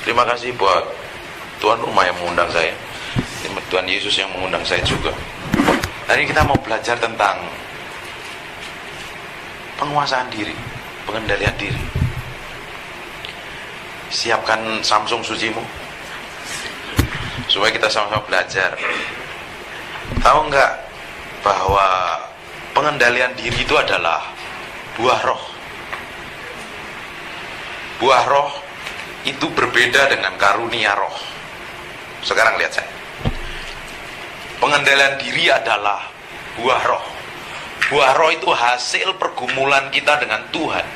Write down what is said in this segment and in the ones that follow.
Terima kasih buat tuan rumah yang mengundang saya, Tuhan Yesus yang mengundang saya juga. Hari ini kita mau belajar tentang penguasaan diri, pengendalian diri. Siapkan Samsung sucimu supaya kita sama-sama belajar. Tahu nggak bahwa pengendalian diri itu adalah buah roh. Buah roh itu berbeda dengan karunia roh. Sekarang lihat saya. Pengendalian diri adalah buah roh. Buah roh itu hasil pergumulan kita dengan Tuhan,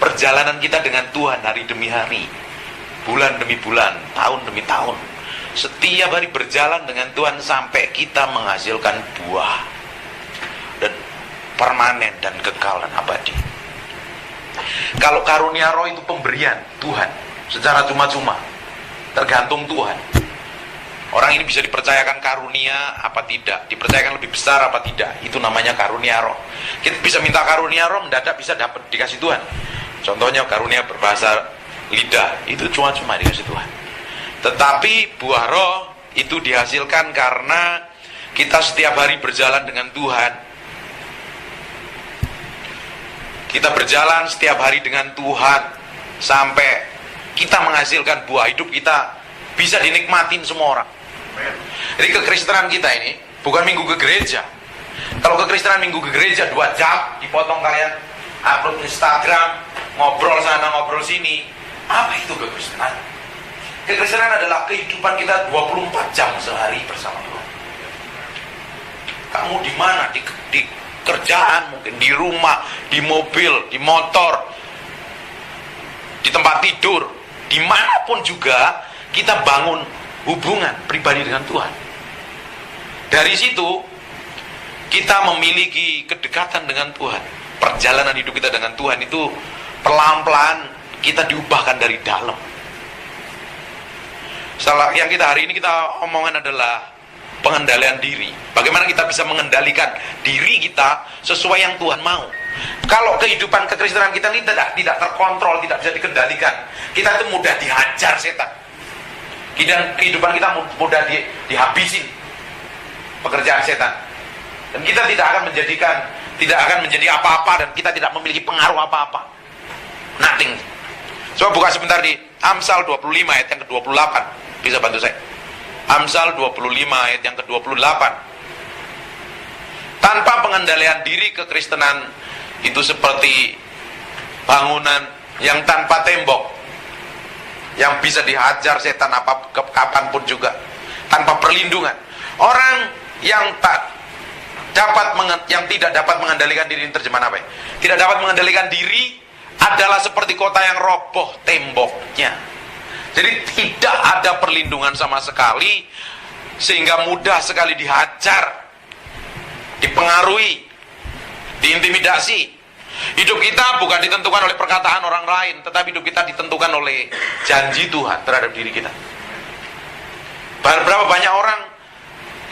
perjalanan kita dengan Tuhan hari demi hari, bulan demi bulan, tahun demi tahun. Setiap hari berjalan dengan Tuhan sampai kita menghasilkan buah dan permanen dan kekal dan abadi. Kalau karunia roh itu pemberian Tuhan secara cuma-cuma, tergantung Tuhan. Orang ini bisa dipercayakan karunia apa tidak, dipercayakan lebih besar apa tidak, itu namanya karunia roh. Kita bisa minta karunia roh, mendadak bisa dapat dikasih Tuhan. Contohnya karunia berbahasa lidah, itu cuma-cuma dikasih Tuhan. Tetapi buah roh itu dihasilkan karena kita setiap hari berjalan dengan Tuhan. Kita berjalan setiap hari dengan Tuhan sampai kita menghasilkan buah hidup kita bisa dinikmatin semua orang. Jadi kekristenan kita ini bukan minggu ke gereja. Kalau kekristenan minggu ke gereja 2 jam dipotong kalian upload Instagram, ngobrol sana ngobrol sini. Apa itu kekristenan? Kekristenan adalah kehidupan kita 24 jam sehari bersama Tuhan. Kamu di mana? Di kerjaan, mungkin di rumah, di mobil, di motor, di tempat tidur, dimanapun juga kita bangun hubungan pribadi dengan Tuhan. Dari situ kita memiliki kedekatan dengan Tuhan. Perjalanan hidup kita dengan Tuhan itu pelan-pelan kita diubahkan dari dalam. Salah yang kita hari ini kita omongan adalah pengendalian diri. Bagaimana kita bisa mengendalikan diri kita sesuai yang Tuhan mau. Kalau kehidupan kekristenan kita ini tidak terkontrol, tidak bisa dikendalikan, kita itu mudah dihajar setan. Dan kehidupan kita mudah dihabisin pekerjaan setan. Dan kita tidak akan menjadi apa-apa, dan kita tidak memiliki pengaruh apa-apa. Nothing. Coba buka sebentar di Amsal 25 ayat yang ke-28. Bisa bantu saya? Amsal 25 ayat yang ke-28. Tanpa pengendalian diri, kekristenan itu seperti bangunan yang tanpa tembok, yang bisa dihajar setan kapanpun juga, tanpa perlindungan. Orang yang tidak dapat mengendalikan diri, terjemahan apa ya? Tidak dapat mengendalikan diri adalah seperti kota yang roboh temboknya. Jadi tidak ada perlindungan sama sekali, sehingga mudah sekali dihajar, dipengaruhi, diintimidasi. Hidup kita bukan ditentukan oleh perkataan orang lain, tetapi hidup kita ditentukan oleh janji Tuhan terhadap diri kita. Berapa banyak orang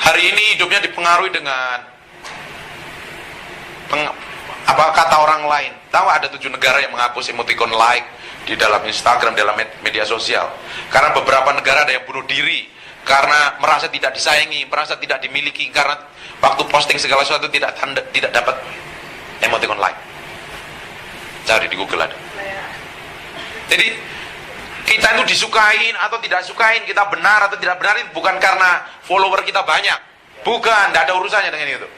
hari ini hidupnya dipengaruhi dengan kata orang lain. Tahu ada 7 negara yang menghapus emoticon like di dalam Instagram, dalam media sosial. Karena beberapa negara ada yang bunuh diri karena merasa tidak disayangi, merasa tidak dimiliki, karena waktu posting segala sesuatu tidak dapat emoticon like. Cari di Google ada. Jadi kita itu disukain atau tidak sukain, kita benar atau tidak benar, itu bukan karena follower kita banyak. Bukan, tidak ada urusannya dengan itu.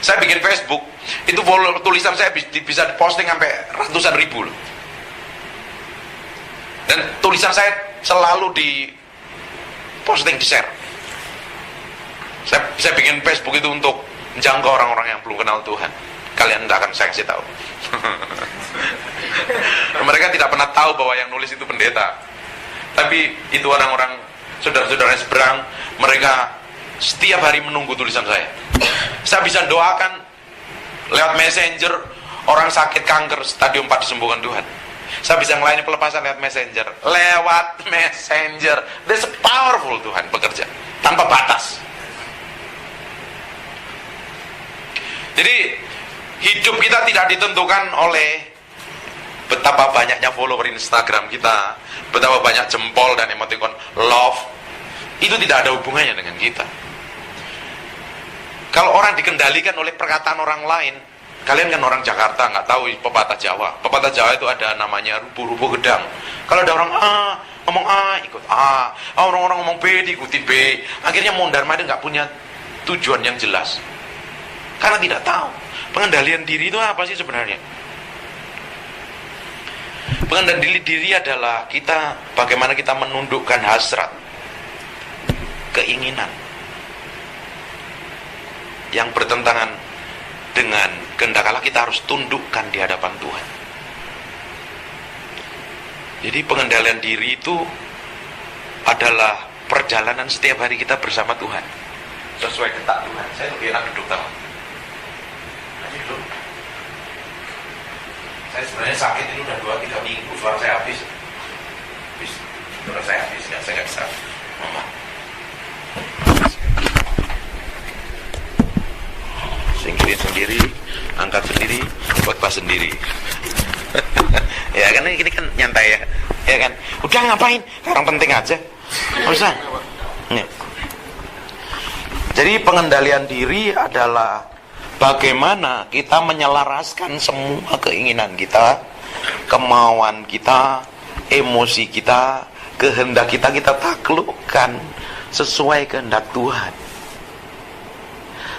Saya bikin Facebook, itu tulisan saya bisa diposting sampai ratusan ribu loh. Dan tulisan saya selalu di posting, di share. Saya bikin Facebook itu untuk menjangkau orang-orang yang belum kenal Tuhan. Kalian tidak akan saya kasih tahu. Mereka tidak pernah tahu bahwa yang nulis itu pendeta. Tapi itu orang-orang, saudara-saudara seberang, mereka setiap hari menunggu tulisan saya. Saya bisa doakan lewat messenger orang sakit kanker stadium 4 disembuhkan Tuhan. Saya bisa melayani pelepasan lewat messenger. Lewat messenger. That's powerful Tuhan bekerja tanpa batas. Jadi hidup kita tidak ditentukan oleh betapa banyaknya follower Instagram kita, betapa banyak jempol dan emoticon love, itu tidak ada hubungannya dengan kita. Kalau orang dikendalikan oleh perkataan orang lain, kalian kan orang Jakarta, nggak tahu pepatah Jawa. Pepatah Jawa itu ada namanya rubuh-rubuh gedang. Kalau ada orang A, ngomong A, ikut A. Orang-orang ngomong B, diikuti B. Akhirnya mondar mandir nggak punya tujuan yang jelas. Karena tidak tahu. Pengendalian diri itu apa sih sebenarnya? Pengendalian diri adalah bagaimana kita menundukkan hasrat, keinginan yang bertentangan dengan kehendak Allah, kita harus tundukkan di hadapan Tuhan. Jadi pengendalian diri itu adalah perjalanan setiap hari kita bersama Tuhan, sesuai kehendak Tuhan. Saya lebih enak duduk tahu. Ayo duduk. Saya sebenarnya sakit ini udah 2-3 minggu, suara saya habis. Suara saya habis, ya saya nggak bisa ngomong. Singkirin sendiri, angkat sendiri, khotbah sendiri. Ya kan ini kan nyantai ya kan. Udah ngapain? Orang penting aja. Usah. Jadi pengendalian diri adalah bagaimana kita menyelaraskan semua keinginan kita, kemauan kita, emosi kita, kehendak kita taklukkan sesuai kehendak Tuhan.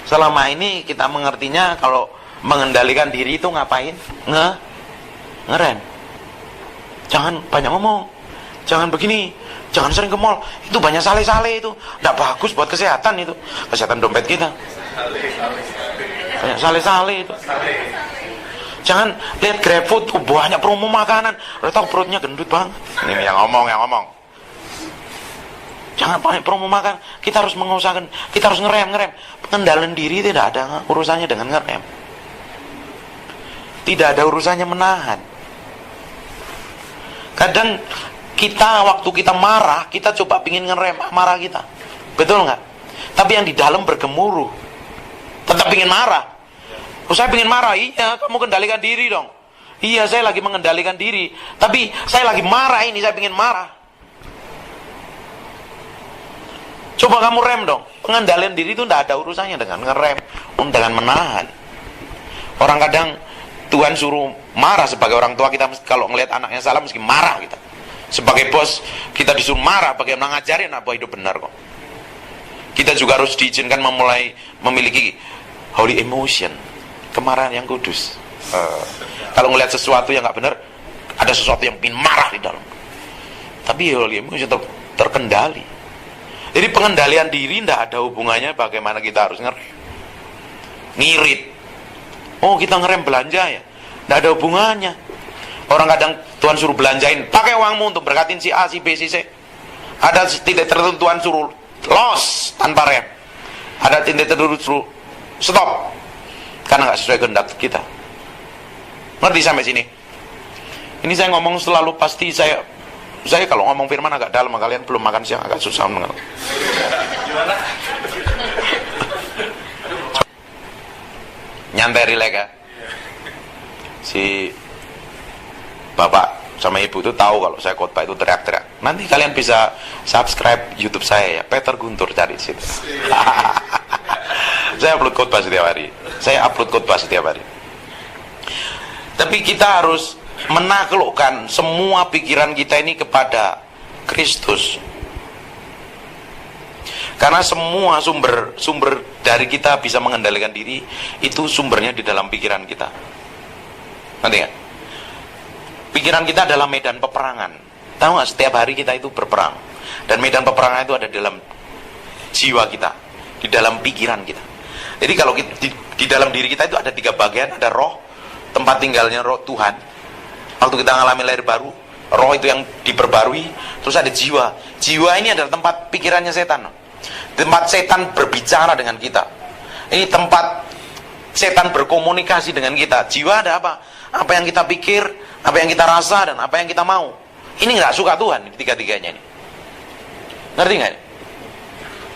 Selama ini kita mengertinya kalau mengendalikan diri itu ngapain? Ngerem. Jangan banyak ngomong. Jangan begini. Jangan sering ke mall. Itu banyak sale-sale itu. Tidak bagus buat kesehatan itu. Kesehatan dompet kita. Banyak sale-sale itu. Jangan lihat GrabFood tuh banyak promo makanan. Udah tahu perutnya gendut banget. Ini yang ngomong. Jangan banyak promo makan. Kita harus mengusahakan. Kita harus ngerem. Pengendalian diri tidak ada urusannya dengan ngerem. Tidak ada urusannya menahan. Kadang waktu kita marah, kita coba pingin ngerem marah kita. Betul nggak? Tapi yang di dalam bergemuruh. Tetap pingin marah. Saya pingin marah. Iya, kamu kendalikan diri dong. Iya, saya lagi mengendalikan diri. Tapi saya lagi marah ini, saya pingin marah. Coba kamu rem dong. Pengendalian diri itu tidak ada urusannya dengan ngerem, dengan menahan. Orang kadang Tuhan suruh marah sebagai orang tua, kita kalau ngelihat anaknya salah mesti marah kita. Sebagai bos kita disuruh marah, bagaimana ngajarin apa hidup benar kok. Kita juga harus diizinkan memiliki holy emotion, kemarahan yang kudus. Kalau ngelihat sesuatu yang nggak benar, ada sesuatu yang ingin marah di dalam. Tapi holy emotion terkendali. Jadi pengendalian diri tidak ada hubungannya bagaimana kita harus ngerem. Ngirit. Oh, kita ngerem belanja ya? Tidak ada hubungannya. Orang kadang Tuhan suruh belanjain, pakai uangmu untuk berkatin si A, si B, si C. Ada titik tertentu Tuhan suruh los tanpa rem. Ada titik tertentu suruh stop karena nggak sesuai kehendak kita. Ngerti sampai sini? Ini saya ngomong selalu pasti saya kalau ngomong firman agak dalam, kalian belum makan siang agak susah mengenal. Gimana? Nyantai rileks ya. Si bapak sama ibu itu tahu kalau saya khotbah itu teriak-teriak. Nanti kalian bisa subscribe YouTube saya ya, Peter Guntur, cari di situ. Saya upload khotbah setiap hari. Tapi kita harus menaklukkan semua pikiran kita ini kepada Kristus. Karena semua sumber dari kita bisa mengendalikan diri itu sumbernya di dalam pikiran kita. Nanti ya? Pikiran kita adalah medan peperangan. Tahu nggak, setiap hari kita itu berperang. Dan medan peperangan itu ada di dalam jiwa kita, di dalam pikiran kita. Jadi kalau di dalam diri kita itu ada 3 bagian, ada roh, tempat tinggalnya roh Tuhan. Waktu kita mengalami lahir baru, roh itu yang diperbarui, terus ada jiwa. Jiwa ini adalah tempat pikirannya setan. Tempat setan berbicara dengan kita. Ini tempat setan berkomunikasi dengan kita. Jiwa ada apa? Apa yang kita pikir, apa yang kita rasa, dan apa yang kita mau. Ini nggak suka Tuhan, tiga-tiganya ini. Ngerti nggak?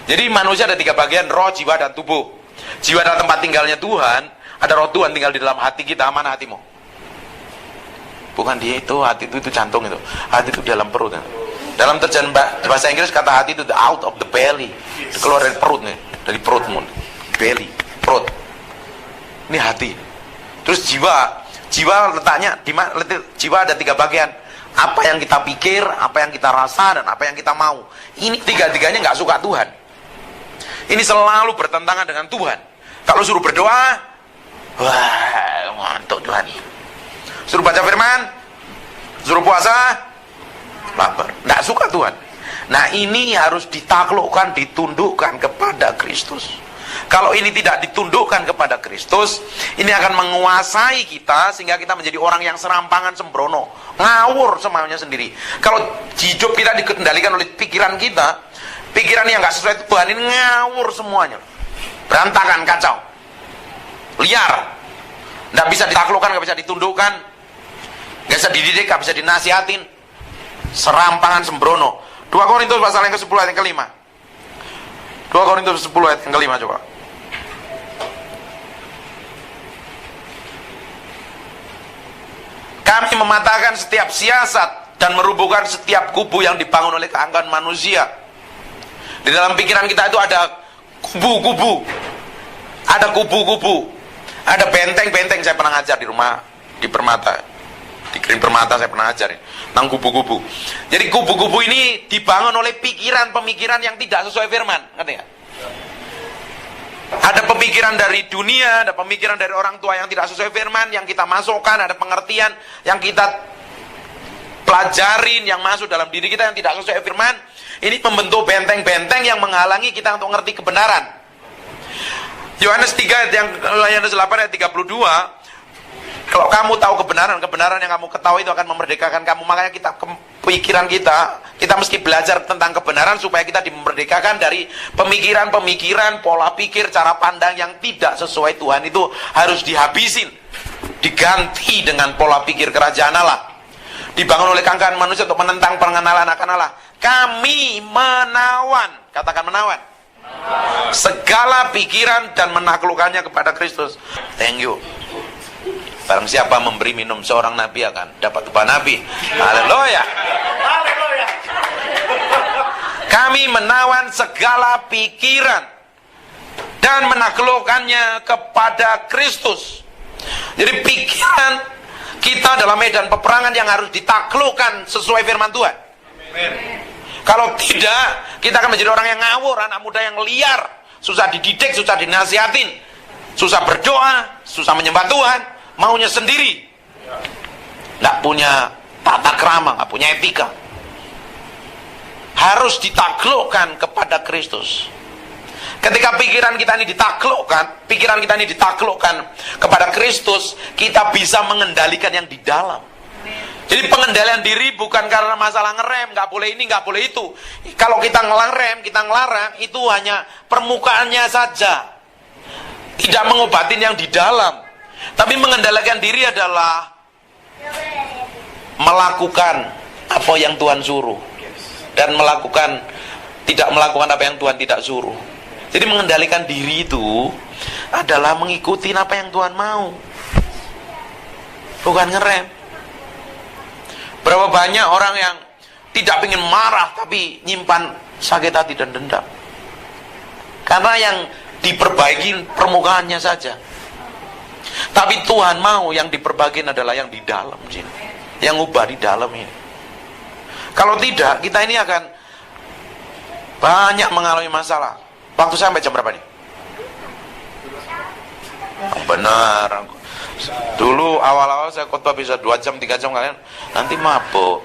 Jadi manusia ada 3 bagian, roh, jiwa, dan tubuh. Jiwa adalah tempat tinggalnya Tuhan. Ada roh Tuhan tinggal di dalam hati kita. Mana hatimu? Bukan dia itu, hati itu jantung itu. Hati itu dalam perut. Dalam terjemahan bahasa Inggris kata hati itu the out of the belly. Keluar dari perut nih, dari perutmu. Belly, perut. Ini hati. Terus jiwa letaknya di mana? Jiwa ada 3 bagian. Apa yang kita pikir, apa yang kita rasa, dan apa yang kita mau. Ini 3-tiganya nggak suka Tuhan. Ini selalu bertentangan dengan Tuhan. Kalau suruh berdoa, wah, mantap Tuhan. Suruh baca firman, suruh puasa, lapar. Nggak suka Tuhan. Nah, ini harus ditaklukkan, ditundukkan kepada Kristus. Kalau ini tidak ditundukkan kepada Kristus, ini akan menguasai kita sehingga kita menjadi orang yang serampangan sembrono, ngawur semuanya sendiri. Kalau hidup kita dikendalikan oleh pikiran kita, pikiran yang nggak sesuai Tuhan ini ngawur semuanya, berantakan, kacau, liar, nggak bisa ditaklukkan, nggak bisa ditundukkan, nggak bisa dididik, nggak bisa dinasihatin, serampangan sembrono. 2 Korintus pasal yang ke-10 ayat yang ke-5. 2 Korintus 10 ayat yang ke-5 coba. Kami mematahkan setiap siasat dan merubuhkan setiap kubu yang dibangun oleh keangkuhan manusia. Di dalam pikiran kita itu ada kubu-kubu, ada kubu-kubu, ada benteng-benteng. Saya pernah ngajar di rumah, di Permata, di Green Permata saya pernah ngajar tentang kubu-kubu. Jadi kubu-kubu ini dibangun oleh pikiran-pemikiran yang tidak sesuai firman, ngerti nggak? Ada pemikiran dari dunia, ada pemikiran dari orang tua yang tidak sesuai firman, yang kita masukkan, ada pengertian yang kita pelajarin, yang masuk dalam diri kita yang tidak sesuai firman. Ini membentuk benteng-benteng yang menghalangi kita untuk mengerti kebenaran. Yohanes 3 yang Yohanes 8 ayat 32, kalau kamu tahu kebenaran, kebenaran yang kamu ketahui itu akan memerdekakan kamu. Makanya kita, pikiran kita mesti belajar tentang kebenaran supaya kita dimerdekakan dari pemikiran-pemikiran, pola pikir, cara pandang yang tidak sesuai Tuhan. Itu harus dihabisin, diganti dengan pola pikir kerajaan Allah. Dibangun oleh keangkuhan manusia untuk menentang pengenalan akan Allah. Kami menawan, katakan menawan, segala pikiran dan menaklukkannya kepada Kristus. Thank you. Barang siapa memberi minum seorang nabi akan dapat upah nabi. Haleluya. Kami menawan segala pikiran dan menaklukkannya kepada Kristus. Jadi pikiran kita dalam medan peperangan yang harus ditaklukkan sesuai firman Tuhan. Kalau tidak, kita akan menjadi orang yang ngawur, anak muda yang liar, susah dididik, susah dinasihatin, susah berdoa, susah menyembah Tuhan, maunya sendiri, nggak punya tata krama, nggak punya etika. Harus ditaklukkan kepada Kristus. Ketika pikiran kita ini ditaklukkan kepada Kristus, kita bisa mengendalikan yang di dalam. Jadi pengendalian diri bukan karena masalah ngerem, nggak boleh ini, nggak boleh itu. Kalau kita ngelarang, itu hanya permukaannya saja, tidak mengobatin yang di dalam. Tapi mengendalikan diri adalah melakukan apa yang Tuhan suruh dan tidak melakukan apa yang Tuhan tidak suruh. Jadi mengendalikan diri itu adalah mengikuti apa yang Tuhan mau, bukan ngerem. Berapa banyak orang yang tidak ingin marah tapi nyimpan sakit hati dan dendam karena yang diperbaiki permukaannya saja. Tapi Tuhan mau yang diperbaiki adalah yang di dalam sini, yang ubah di dalam ini. Kalau tidak, kita ini akan banyak mengalami masalah. Waktu sampai jam berapa nih? Benar. Dulu awal-awal saya khotbah bisa 2 jam, 3 jam, kalian nanti mabuk.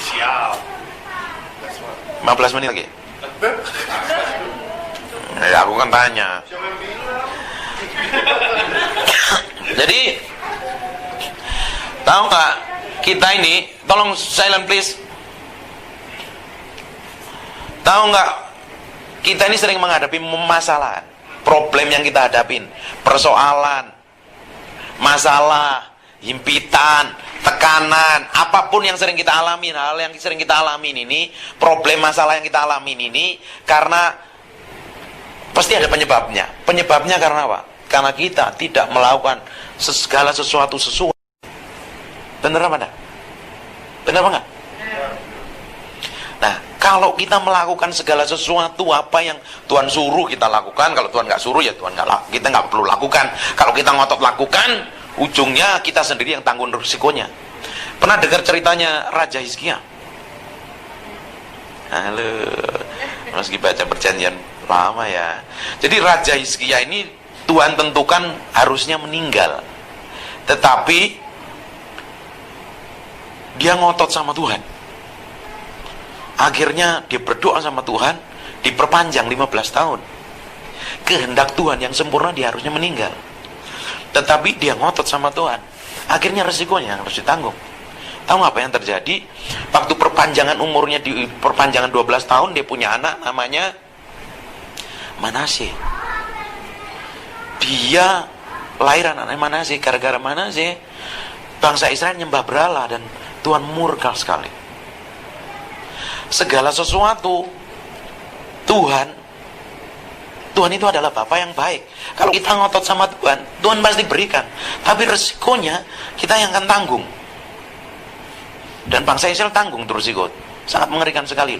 Siap. 15 menit lagi. Ya aku kan tanya. Jadi tahu nggak, kita ini, tolong silent please. Tahu nggak, kita ini sering menghadapi masalah, problem yang kita hadapin, persoalan, masalah, himpitan, tekanan, apapun yang sering kita alamin, hal yang sering kita alamin ini, problem masalah yang kita alamin ini, karena pasti ada penyebabnya. Penyebabnya karena apa? Karena kita tidak melakukan segala sesuatu sesuai Bener apa enggak? Bener apa enggak? Nah, kalau kita melakukan segala sesuatu apa yang Tuhan suruh kita lakukan, kalau Tuhan nggak suruh ya kita nggak perlu lakukan. Kalau kita ngotot lakukan, ujungnya kita sendiri yang tanggung risikonya. Pernah dengar ceritanya Raja Hizkia? Halo, meski baca perjanjian lama ya. Jadi Raja Hizkia ini Tuhan tentukan harusnya meninggal, tetapi dia ngotot sama Tuhan. Akhirnya dia berdoa sama Tuhan, diperpanjang 15 tahun. Kehendak Tuhan yang sempurna, dia harusnya meninggal. Tetapi dia ngotot sama Tuhan. Akhirnya resikonya harus ditanggung. Tahu apa yang terjadi? Waktu perpanjangan umurnya, di perpanjangan 12 tahun, dia punya anak namanya Manasye. Dia lahir anaknya Manasye. Gara-gara Manasye, bangsa Israel nyembah berhala dan Tuhan murka sekali. Segala sesuatu Tuhan itu adalah Bapa yang baik. Kalau kita ngotot sama Tuhan, Tuhan pasti berikan. Tapi resikonya kita yang akan tanggung. Dan bangsa Israel tanggung terus resiko. Sangat mengerikan sekali.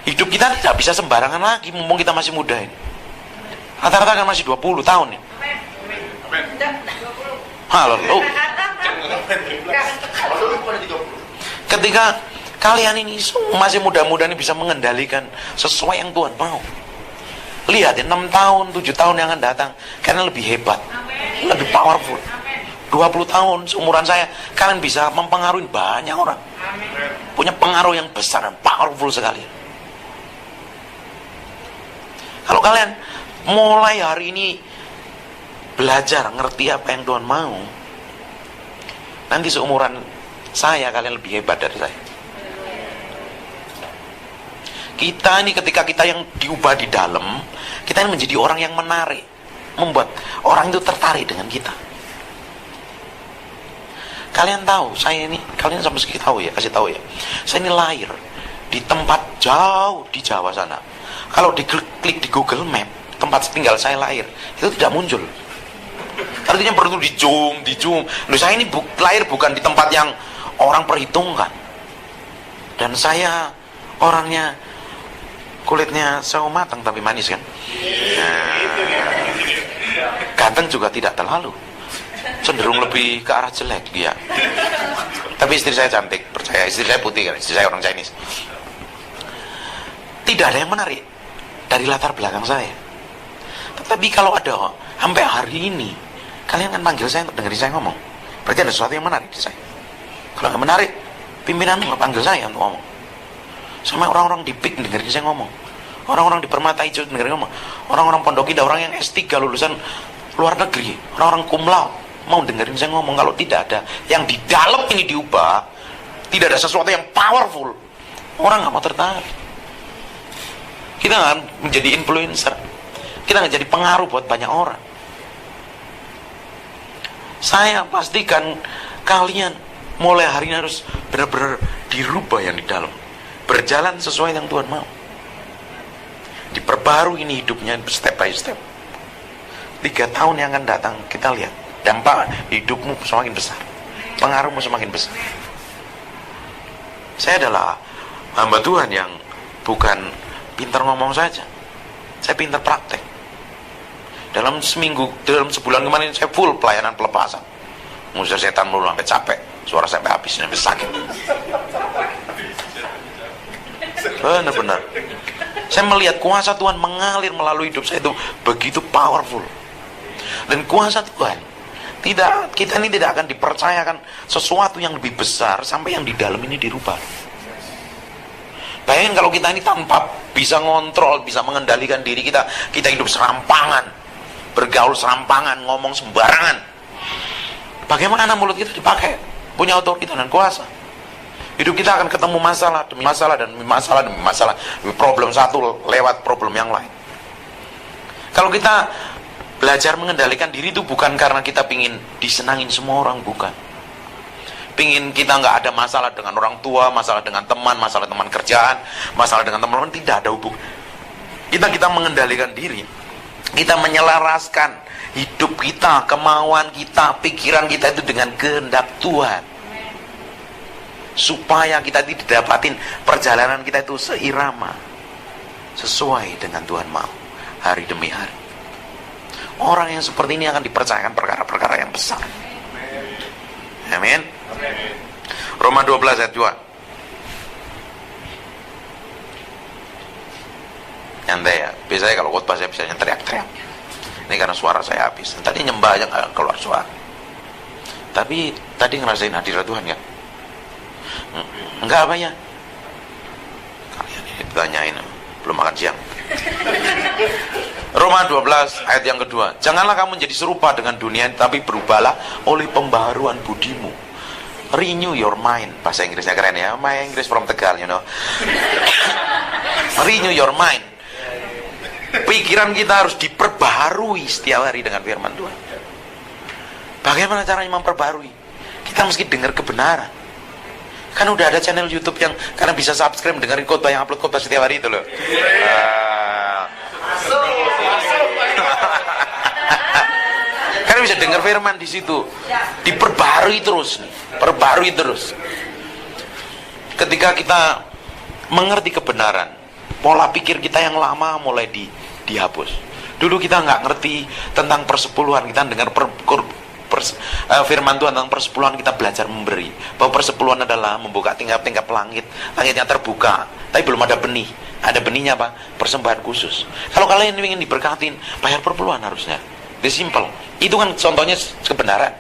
Hidup kita tidak bisa sembarangan lagi, mumpung kita masih muda ini. Rata-rata kan masih 20 tahun nih. Halo. Ketika kalian ini masih muda-muda ini bisa mengendalikan sesuai yang Tuhan mau. Lihat ya, 6 tahun, 7 tahun yang akan datang, kalian lebih hebat, lebih powerful. 20 tahun seumuran saya, kalian bisa mempengaruhi banyak orang. Punya pengaruh yang besar dan powerful sekali. Kalau kalian mulai hari ini belajar ngerti apa yang Tuhan mau, nanti seumuran saya kalian lebih hebat dari saya. Kita ini ketika kita yang diubah di dalam, kita ini menjadi orang yang menarik, membuat orang itu tertarik dengan kita. Kalian tahu, saya ini, kalian sampai segitu tahu ya, kasih tahu ya. Saya ini lahir di tempat jauh di Jawa sana. Kalau diklik di Google Map, tempat tinggal saya lahir, itu tidak muncul. Artinya perlu di zoom. Loh, saya ini lahir bukan di tempat yang orang perhitungkan. Dan saya orangnya kulitnya sawo matang tapi manis kan. Ganteng juga tidak terlalu, cenderung lebih ke arah jelek dia. Tapi istri saya cantik, percaya. Istri saya putih kan, istri saya orang Chinese. Tidak ada yang menarik dari latar belakang saya. Tetapi kalau ada sampai hari ini, kalian kan panggil saya untuk dengerin saya ngomong, berarti ada sesuatu yang menarik di saya. Kalau nggak menarik, pimpinan nggak panggil saya untuk ngomong. Sama orang-orang di PIK dengerin saya ngomong, orang-orang di Permata Hijau dengerin ngomong, orang-orang Pondok Indah, orang yang S3 lulusan luar negeri, orang-orang cum laude mau dengerin saya ngomong. Kalau tidak ada yang di dalam ini diubah, tidak ada sesuatu yang powerful, orang nggak mau tertarik. Kita nggak menjadi influencer, kita nggak jadi pengaruh buat banyak orang. Saya pastikan kalian mulai hari ini harus benar-benar dirubah yang di dalam, berjalan sesuai yang Tuhan mau, diperbarui ini hidupnya step by step. 3 tahun yang akan datang, kita lihat dampak hidupmu semakin besar, pengaruhmu semakin besar. Saya adalah hamba Tuhan yang bukan pintar ngomong saja, saya pintar praktek. Dalam seminggu, dalam sebulan kemarin saya full pelayanan pelepasan, ngusir setan mulu sampai capek, suara sampai habis, sampai sakit. Benar-benar saya melihat kuasa Tuhan mengalir melalui hidup saya, itu begitu powerful. Dan kuasa Tuhan kita ini tidak akan dipercayakan sesuatu yang lebih besar sampai yang di dalam ini dirubah. Bayangin kalau kita ini tanpa bisa ngontrol, bisa mengendalikan diri kita hidup serampangan, bergaul serampangan, ngomong sembarangan. Bagaimana mulut kita dipakai punya otoritas dan kuasa? Hidup kita akan ketemu masalah demi masalah dan masalah demi masalah, problem satu lewat problem yang lain. Kalau kita belajar mengendalikan diri itu bukan karena kita pingin disenangin semua orang, bukan. Pingin kita nggak ada masalah dengan orang tua, masalah dengan teman, masalah teman kerjaan, masalah dengan teman-teman, tidak ada hubungan. Kita mengendalikan diri, Kita menyelaraskan hidup kita, kemauan kita, pikiran kita itu dengan kehendak Tuhan. Supaya kita didapatin perjalanan kita itu seirama, sesuai dengan Tuhan mau, hari demi hari. Orang yang seperti ini akan dipercayakan perkara-perkara yang besar. Amin. Roma 12 ayat 2. Nyantai ya. Biasanya kalau khotbah saya bisa teriak-teriak. Ini karena suara saya habis. Tadi nyembah aja nggak keluar suara. Tapi tadi ngerasain hadirat Tuhan ya? Enggak apa ya? Kalian ini ditanyain, belum makan siang. Roma 12 ayat yang kedua. Janganlah kamu menjadi serupa dengan dunia, tapi berubahlah oleh pembaharuan budimu. Renew your mind. Bahasa Inggrisnya keren ya. My English from Tegal, you know. Renew your mind. Pikiran kita harus diperbaharui setiap hari dengan firman Tuhan. Bagaimana caranya memperbarui? Kita mesti dengar kebenaran. Kan udah ada channel YouTube yang karena bisa subscribe dengerin khotbah yang upload khotbah setiap hari itu loh. Karena bisa dengar firman di situ. Diperbarui terus nih, perbarui terus. Ketika kita mengerti kebenaran, pola pikir kita yang lama mulai dihapus. Dulu kita nggak ngerti tentang persepuluhan, kita dengar firman Tuhan tentang persepuluhan, kita belajar memberi. Bahwa persepuluhan adalah membuka tingkap-tingkap langit, langitnya terbuka, tapi belum ada benih. Ada benihnya apa? Persembahan khusus. Kalau kalian ingin diberkatin, bayar perpuluhan harusnya. Itu simple. Itu kan contohnya kebenaran.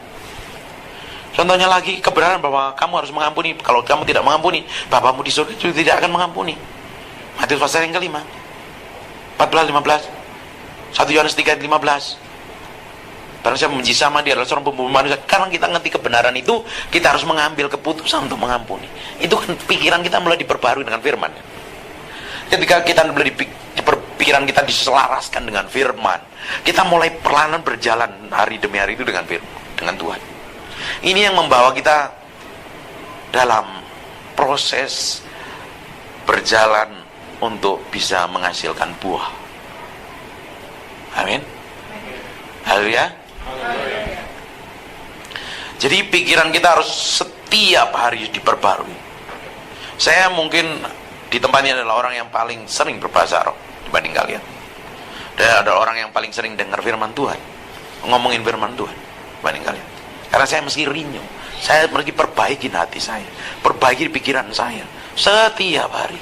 Contohnya lagi kebenaran bahwa kamu harus mengampuni. Kalau kamu tidak mengampuni, Bapamu di surga juga tidak akan mengampuni. Matius pasal yang kelima 14-15, 1 Yohanes 3-15. Barang siapa membenci sama dia adalah seorang pembunuh manusia. Karena kita ngerti kebenaran itu, kita harus mengambil keputusan untuk mengampuni. Itu kan pikiran kita mulai diperbarui dengan firman. Ketika kita mulai pikiran kita diselaraskan dengan firman, kita mulai perlahan berjalan hari demi hari itu dengan firman, dengan Tuhan. Ini yang membawa kita dalam proses berjalan untuk bisa menghasilkan buah. Amin. Haleluya. Jadi pikiran kita harus setiap hari diperbarui. Saya mungkin di tempat ini adalah orang yang paling sering berbahasa roh dibanding kalian. Dan ada orang yang paling sering dengar firman Tuhan, ngomongin firman Tuhan dibanding kalian. Karena saya mesti renew, saya mesti perbaikin hati saya, perbaiki pikiran saya setiap hari.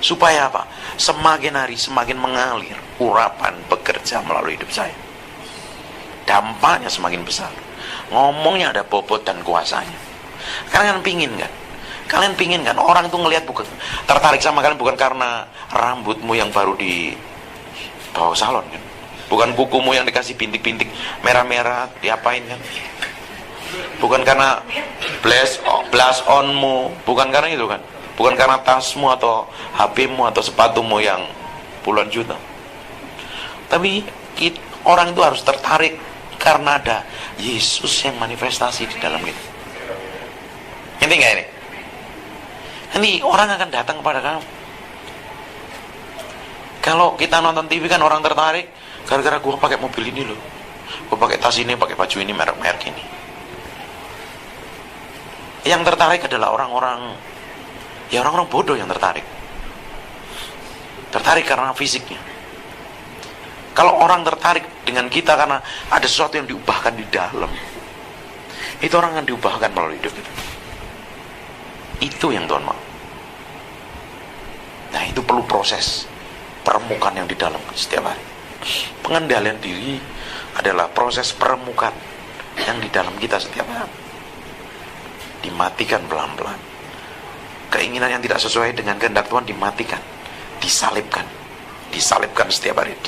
Supaya apa? Semakin hari semakin mengalir urapan bekerja melalui hidup saya. Dampaknya semakin besar. Ngomongnya ada bobot dan kuasanya. Kalian pingin kan? Kalian pingin kan? Orang itu ngelihat bukan tertarik sama kalian bukan karena rambutmu yang baru di bawah salon kan? Bukan kukumu yang dikasih bintik-bintik merah-merah diapain kan? Bukan karena blush onmu, bukan karena itu kan? Bukan karena tasmu atau HP-mu atau sepatumu yang puluhan juta. Tapi orang itu harus tertarik karena ada Yesus yang manifestasi di dalam kita. Ngerti nggak ini? Nanti orang akan datang kepada kamu. Kalau kita nonton TV kan orang tertarik gara-gara gue pakai mobil ini loh, gue pakai tas ini, pakai baju ini, merek-merek ini. Yang tertarik adalah orang-orang bodoh yang tertarik karena fisiknya. Kalau orang tertarik dengan kita karena ada sesuatu yang diubahkan di dalam, itu orang akan diubahkan melalui hidup kita. Itu yang Tuhan mau. Nah, itu perlu proses peremukan yang di dalam setiap hari. Pengendalian diri adalah proses peremukan yang di dalam kita setiap hari. Dimatikan pelan-pelan. Keinginan yang tidak sesuai dengan kehendak Tuhan dimatikan, disalibkan setiap hari,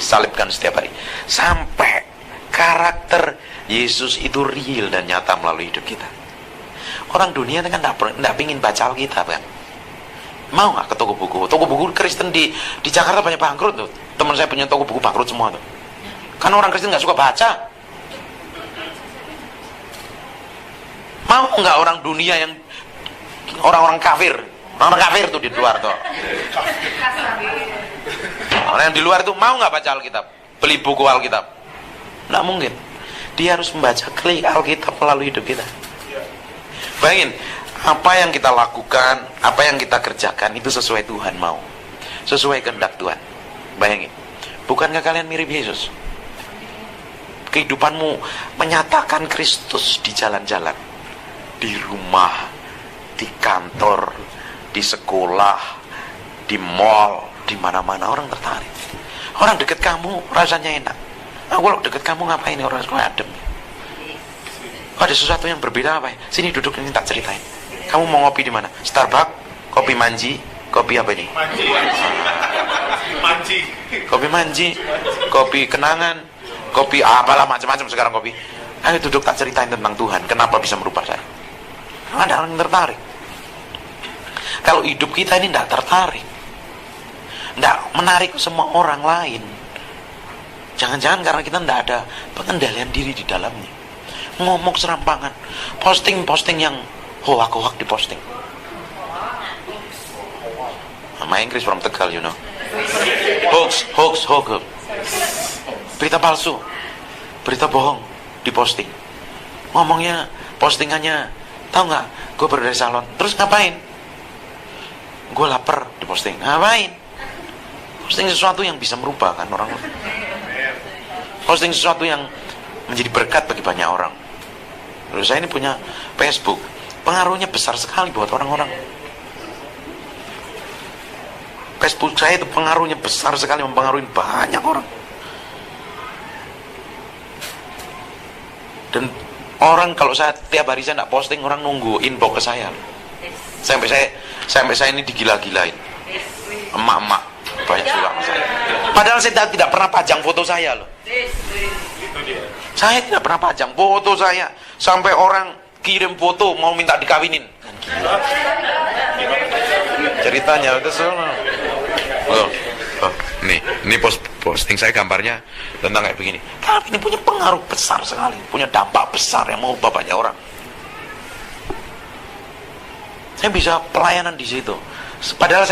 sampai karakter Yesus itu real dan nyata melalui hidup kita. Orang dunia kan tidak ingin baca Alkitab kan? Mau nggak ke toko buku Kristen di Jakarta banyak bangkrut tuh. Teman saya punya toko buku bangkrut semua tuh. Karena orang Kristen nggak suka baca. Mau nggak orang dunia yang orang kafir tuh di luar tuh. Orang yang di luar tuh mau nggak baca Alkitab? beli buku Alkitab. Nggak mungkin. Dia harus membaca Alkitab melalui hidup kita. Bayangin, apa yang kita lakukan, apa yang kita kerjakan itu sesuai Tuhan mau, sesuai kehendak Tuhan. Bayangin, bukankah kalian mirip Yesus? Kehidupanmu menyatakan Kristus di jalan-jalan, di rumah, di kantor, di sekolah, di mall, di mana-mana orang tertarik. Orang dekat kamu rasanya enak. Kalau dekat kamu ngapain orang adem? Ada sesuatu yang berbeda apa ya? Sini duduk, ini tak ceritain. Kamu mau ngopi di mana? Starbucks, kopi manji, kopi apa ini? Manji. Kopi manji, kopi kenangan, kopi apalah macam-macam sekarang kopi. Ayo duduk, tak ceritain tentang Tuhan. Kenapa bisa merubah saya? Ada orang yang tertarik. Kalau hidup kita ini tidak tertarik, tidak menarik semua orang lain. Jangan-jangan karena kita tidak ada pengendalian diri di dalamnya. Ngomong serampangan, posting yang hoak-hoak diposting. My English from Tegal, you know. Hoax. Berita palsu, berita bohong diposting. Ngomongnya, postingannya, tahu nggak? Gue baru dari salon. Terus ngapain? Gue lapar, diposting. Ngapain? Posting sesuatu yang bisa merubah kan orang. Posting sesuatu yang menjadi berkat bagi banyak orang. Lalu saya ini punya Facebook, pengaruhnya besar sekali buat orang-orang. Facebook saya itu pengaruhnya besar sekali, mempengaruhi banyak orang. Dan orang kalau saya tiap hari saya tidak posting, orang nunggu inbox ke saya. Sampai saya ini digila-gilain. Emak-emak banyak suka sama saya. Padahal saya tidak pernah pajang foto saya loh. Saya tidak pernah pajang foto saya. Sampai orang kirim foto mau minta dikawinin. Ceritanya itu semua. Ini posting saya gambarnya tentang kayak begini. Tapi ini punya pengaruh besar sekali, punya dampak besar yang mengubah banyak orang. Saya bisa pelayanan di situ. Padahal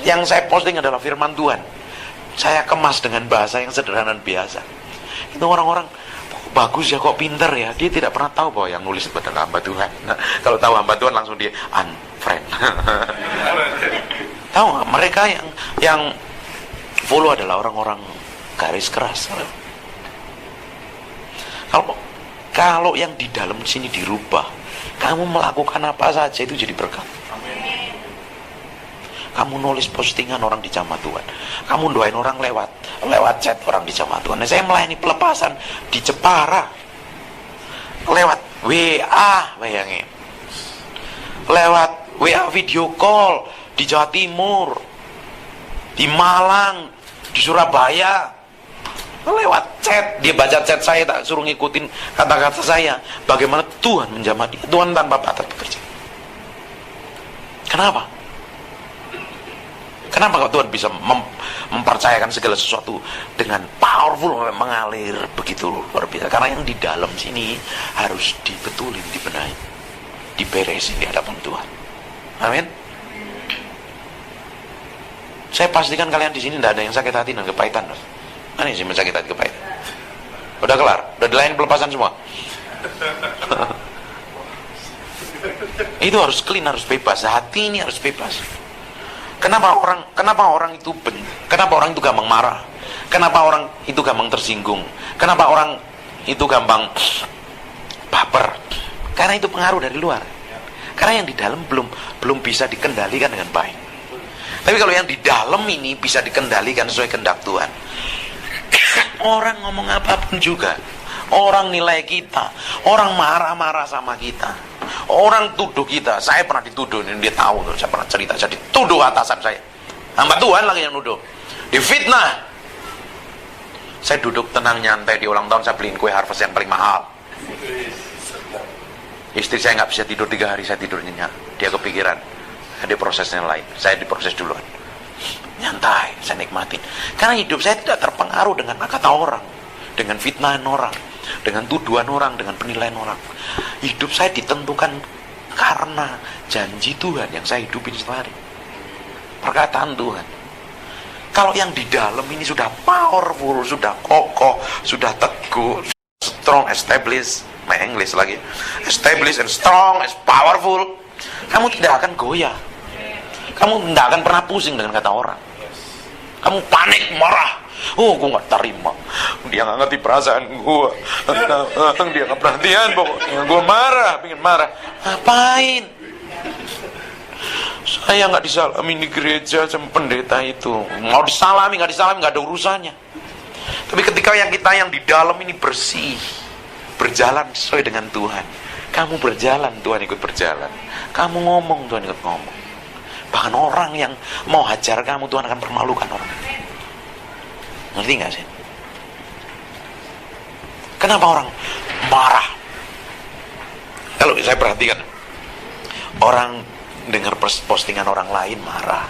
yang saya posting adalah firman Tuhan. Saya kemas dengan bahasa yang sederhana dan biasa. Itu orang-orang, bagus ya, kok pinter ya. Dia tidak pernah tahu bahwa yang nulis itu adalah hamba Tuhan. Nah, kalau tahu hamba Tuhan langsung dia unfriend. Tahu nggak? Mereka yang follow adalah orang-orang garis keras. Kalau yang di dalam sini dirubah, kamu melakukan apa saja itu jadi berkat. Kamu nulis postingan orang dijamah Tuhan, kamu doain orang lewat chat orang dijamah Tuhan. Nah, saya melayani pelepasan di Jepara lewat WA, bayangin, lewat WA video call di Jawa Timur, di Malang, di Surabaya, lewat chat. Dia baca chat saya, tak suruh ngikutin kata-kata saya, bagaimana Tuhan menjamah dia. Tuhan tanpa batas bekerja. Kenapa? Kenapa Tuhan bisa mempercayakan segala sesuatu dengan powerful, mengalir begitu luar biasa? Karena yang di dalam sini harus dibetulin, dibenahi, diberesin di hadapan Tuhan. Amin. Saya pastikan kalian di sini tidak ada yang sakit hati dan kepahitan. Mana sih sakit hati kepahitan? Udah kelar, udah dilayani pelepasan semua. Itu harus clean, harus bebas. Hati ini harus bebas. Kenapa orang itu gampang marah? Kenapa orang itu gampang tersinggung? Kenapa orang itu gampang baper? Karena itu pengaruh dari luar. Karena yang di dalam belum bisa dikendalikan dengan baik. Tapi kalau yang di dalam ini bisa dikendalikan sesuai kehendak Tuhan, orang ngomong apapun juga, orang nilai kita, orang marah-marah sama kita, orang tuduh kita. Saya pernah dituduh, ini dia tahu, saya pernah cerita, saya dituduh atasan saya, hamba Tuhan lagi yang nuduh, difitnah. Saya duduk tenang nyantai di ulang tahun, saya beliin kue harvest yang paling mahal. Istri saya nggak bisa tidur 3 hari, saya tidur nyenyak. Dia kepikiran, ada prosesnya lain, saya diproses duluan. Nyantai, saya nikmatin. Karena hidup saya tidak terpengaruh dengan kata orang, dengan fitnahan orang, dengan tuduhan orang, dengan penilaian orang. Hidup saya ditentukan karena janji Tuhan yang saya hidupin setiap hari. Perkataan Tuhan. Kalau yang di dalam ini sudah powerful, sudah kokoh, sudah teguh, strong, established, English lagi, established and strong, as powerful, kamu tidak akan goyah. Kamu tidak akan pernah pusing dengan kata orang. Kamu panik, marah. Oh, gue gak terima. Dia gak ngerti perasaan gue. Dia gak perhatian pokoknya. Gue marah, pengen marah. Ngapain? Saya gak disalami di gereja sama pendeta itu. Mau disalami, gak ada urusannya. Tapi ketika kita yang di dalam ini bersih, berjalan sesuai dengan Tuhan. Kamu berjalan, Tuhan ikut berjalan. Kamu ngomong, Tuhan ikut ngomong. Bahkan orang yang mau hajar kamu, Tuhan akan permalukan orang. Ngerti gak sih? Kenapa orang marah? Kalau saya perhatikan, orang dengar postingan orang lain marah.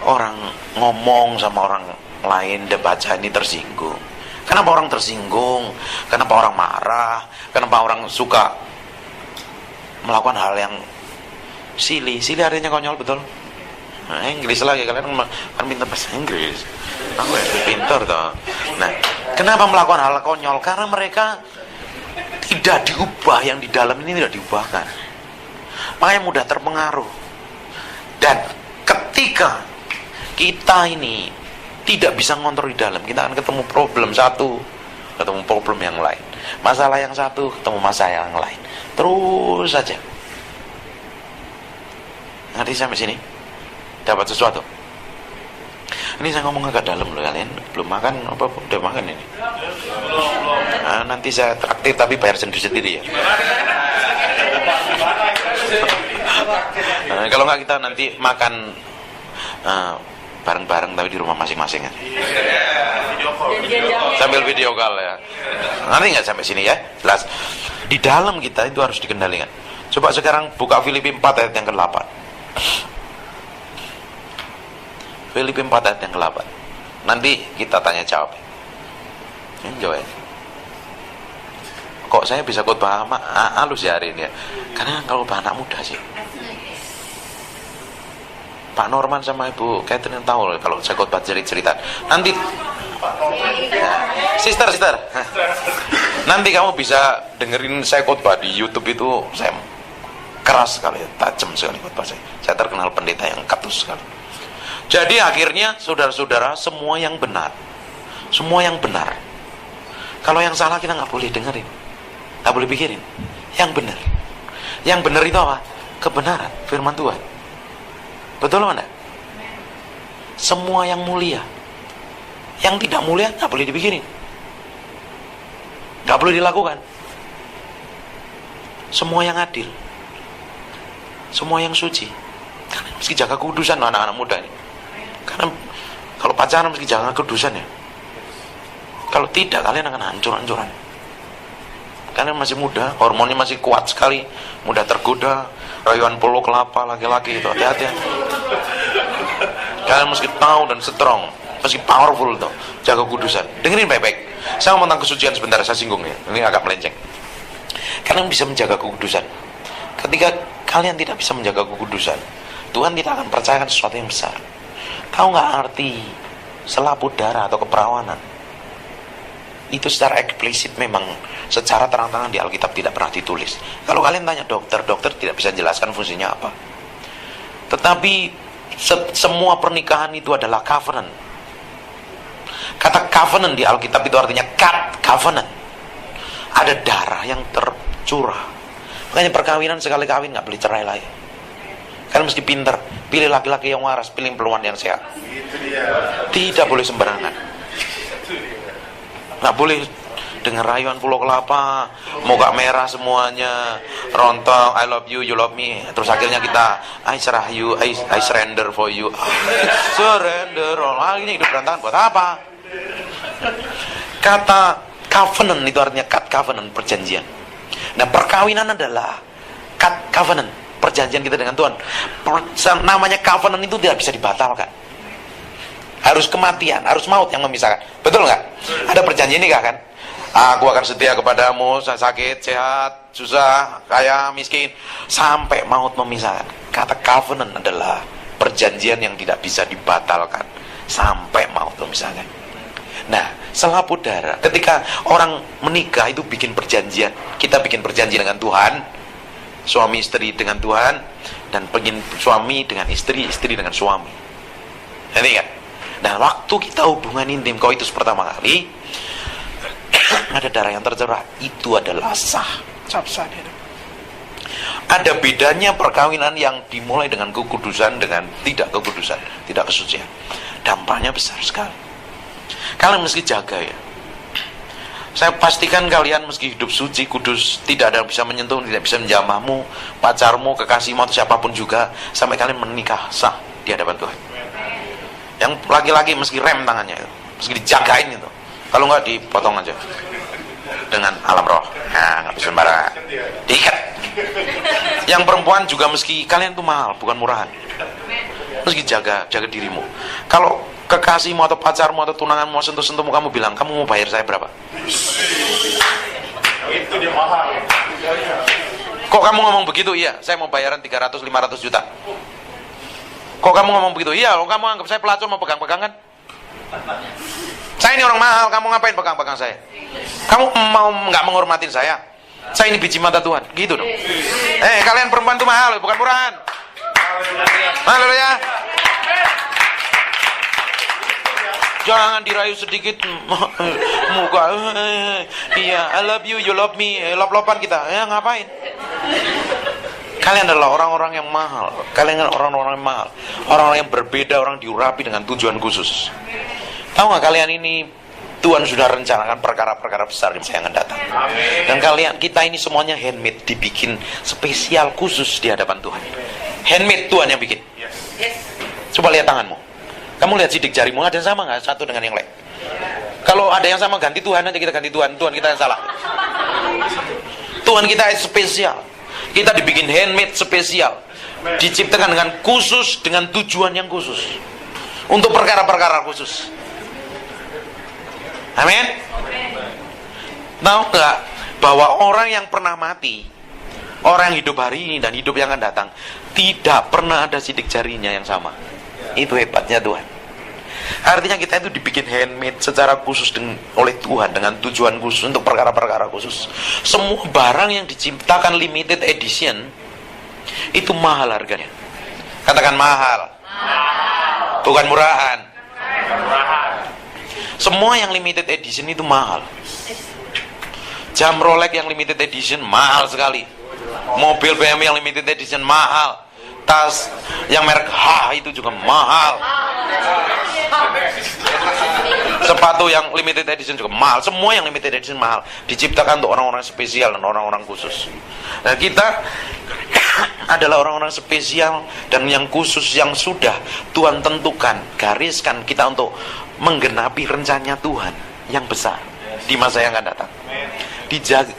Orang ngomong sama orang lain, dia baca ini tersinggung. Kenapa orang tersinggung? Kenapa orang marah? Kenapa orang suka melakukan hal yang silly? Silly artinya konyol, betul? Nah, Inggris lagi, kalian kan pintar bahasa Inggris. Aku pintar toh. Nah, kenapa melakukan hal konyol? Karena mereka tidak diubah, yang di dalam ini tidak diubahkan. Makanya mudah terpengaruh. Dan ketika kita ini tidak bisa ngontrol di dalam, kita akan ketemu problem satu, ketemu problem yang lain. Masalah yang satu, ketemu masalah yang lain. Terus saja. Ngerti sampai sini? Dapat sesuatu? Ini saya ngomong agak dalam loh, kalian belum makan apa udah makan ini? Nah, nanti saya traktir tapi bayar sendiri-sendiri ya. Nah, kalau nggak kita nanti makan bareng-bareng tapi di rumah masing-masing ya. Sambil video call ya. Nanti nggak sampai sini ya, jelas. Di dalam kita itu harus dikendalikan. Coba sekarang buka Filipi 4 ayat yang ke-8. Filipi 4 ayat yang ke-8. Nanti kita tanya jawab. Jawab. Kok saya bisa khotbah halus ya hari ini ya? Karena kalau anak muda sih. Pak Norman sama Ibu Catherine tahu kalau saya khotbah cerita. Nanti ya, sister. Nanti kamu bisa dengerin saya khotbah di YouTube itu, saya keras sekali, tajam sekali khotbah saya. Saya terkenal pendeta yang katus sekali. Jadi akhirnya saudara-saudara, semua yang benar. Kalau yang salah kita nggak boleh dengerin, nggak boleh pikirin. Yang benar itu apa? Kebenaran, firman Tuhan. Betul mana? Semua yang mulia. Yang tidak mulia nggak boleh dipikirin, nggak boleh dilakukan. Semua yang adil, semua yang suci. Karena mesti jaga kudusan anak-anak muda ini. Karena kalau pacaran mesti jaga kudusan ya. Kalau tidak kalian akan hancur-hancuran. Kalian masih muda, hormonnya masih kuat sekali, mudah tergoda, rayuan polo kelapa laki-laki itu, hati-hati. Kalian mesti tahu dan strong, mesti powerful tuh, jaga kudusan. Dengerin baik-baik. Saya ngomong tentang kesucian sebentar, saya singgung ya. Ini agak melenceng. Kalian bisa menjaga kekudusan. Ketika kalian tidak bisa menjaga kekudusan, Tuhan tidak akan percayakan sesuatu yang besar. Tahu nggak arti selaput darah atau keperawanan? Itu secara eksplisit memang secara terang-terangan di Alkitab tidak pernah ditulis. Kalau kalian tanya dokter tidak bisa jelaskan fungsinya apa. Tetapi semua pernikahan itu adalah covenant. Kata covenant di Alkitab itu artinya cut covenant. Ada darah yang tercurah. Makanya perkawinan sekali kawin nggak boleh cerai lagi. Kalian mesti pintar, pilih laki-laki yang waras, pilih perempuan yang sehat. Tidak boleh sembarangan. Nggak boleh dengan rayuan pulau kelapa, muka merah semuanya, rontok, I love you love me. Terus akhirnya kita, I serah you, I surrender for you. Surrender, ini hidup berantakan buat apa? Kata covenant itu artinya cut covenant, perjanjian. Nah, perkawinan adalah cut covenant, perjanjian kita dengan Tuhan. Namanya covenant itu tidak bisa dibatalkan. Harus kematian, harus maut yang memisahkan. Betul nggak? Ada perjanjian nikah kan? Aku akan setia kepadamu, sakit, sehat, susah, kaya, miskin, sampai maut memisahkan. Kata covenant adalah perjanjian yang tidak bisa dibatalkan. sampai mau tuh misalnya. Nah, selaput darah. Ketika orang menikah itu bikin perjanjian. Kita bikin perjanjian dengan Tuhan, suami istri dengan Tuhan, dan pengen suami dengan istri, istri dengan suami. Ini kan? Nah, waktu kita hubungan intim koitus pertama kali, ada darah yang tercurah, itu adalah sah. Ada bedanya perkawinan yang dimulai dengan kekudusan dengan tidak kekudusan, tidak kesucian. Dampaknya besar sekali. Kalian mesti jaga ya. Saya pastikan kalian meski hidup suci, kudus, tidak ada yang bisa menyentuh, tidak bisa menjamahmu, pacarmu, kekasihmu, atau siapapun juga, sampai kalian menikah sah di hadapan Tuhan. Yang laki-laki meski rem tangannya itu, meski dijagain itu. Kalau enggak dipotong aja dengan alam roh. Nah, nggak bisa sembarangan. Diikat. Yang perempuan juga meski kalian itu mahal, bukan murahan. Meski jaga dirimu. Kalau kekasihmu atau pacarmu atau tunanganmu sentuh-sentuhmu, kamu bilang, kamu mau bayar saya berapa? Itu dia mahal. Kok kamu ngomong begitu? Iya, saya mau bayaran 300-500 juta. Kok kamu ngomong begitu? Iya, kalau kamu anggap saya pelacur mau pegang-pegangan. Saya ini orang mahal, kamu ngapain pegang-pegang saya? Kamu mau nggak menghormatin saya? Saya ini biji mata Tuhan, gitu dong. Kalian perempuan tuh mahal, bukan murahan. Haleluya. Jangan dirayu sedikit muka. Iya, I love you, you love me. Lop-lopan kita. Ya ngapain? Kalian adalah orang-orang yang mahal. Kalian adalah orang-orang yang mahal. Orang-orang yang berbeda, orang diurapi dengan tujuan khusus. Tahu nggak kalian ini Tuhan sudah rencanakan perkara-perkara besar yang saya akan datang. Dan kalian, kita ini semuanya handmade, dibikin spesial khusus di hadapan Tuhan. Handmade, Tuhan yang bikin. Coba lihat tanganmu. Kamu lihat sidik jarimu, ada yang sama nggak satu dengan yang lain? Kalau ada yang sama, ganti Tuhan aja, kita ganti Tuhan. Tuhan kita yang salah. Tuhan kita spesial. Kita dibikin handmade spesial. Diciptakan dengan khusus, dengan tujuan yang khusus. Untuk perkara-perkara khusus. Amin. Tahu nggak bahwa orang yang pernah mati, orang yang hidup hari ini dan hidup yang akan datang, tidak pernah ada sidik jarinya yang sama. Itu hebatnya Tuhan. Artinya kita itu dibikin handmade secara khusus oleh Tuhan dengan tujuan khusus untuk perkara-perkara khusus. Semua barang yang diciptakan limited edition itu mahal harganya. Katakan mahal. Bukan murahan. Semua yang limited edition itu mahal. Jam Rolex yang limited edition mahal sekali. Mobil BMW yang limited edition mahal. Tas yang merek H itu juga mahal. Sepatu yang limited edition juga mahal. Semua yang limited edition mahal. Diciptakan untuk orang-orang spesial dan orang-orang khusus. Nah, kita adalah orang-orang spesial dan yang khusus yang sudah Tuhan tentukan, gariskan kita untuk menggenapi rencananya Tuhan yang besar di masa yang akan datang.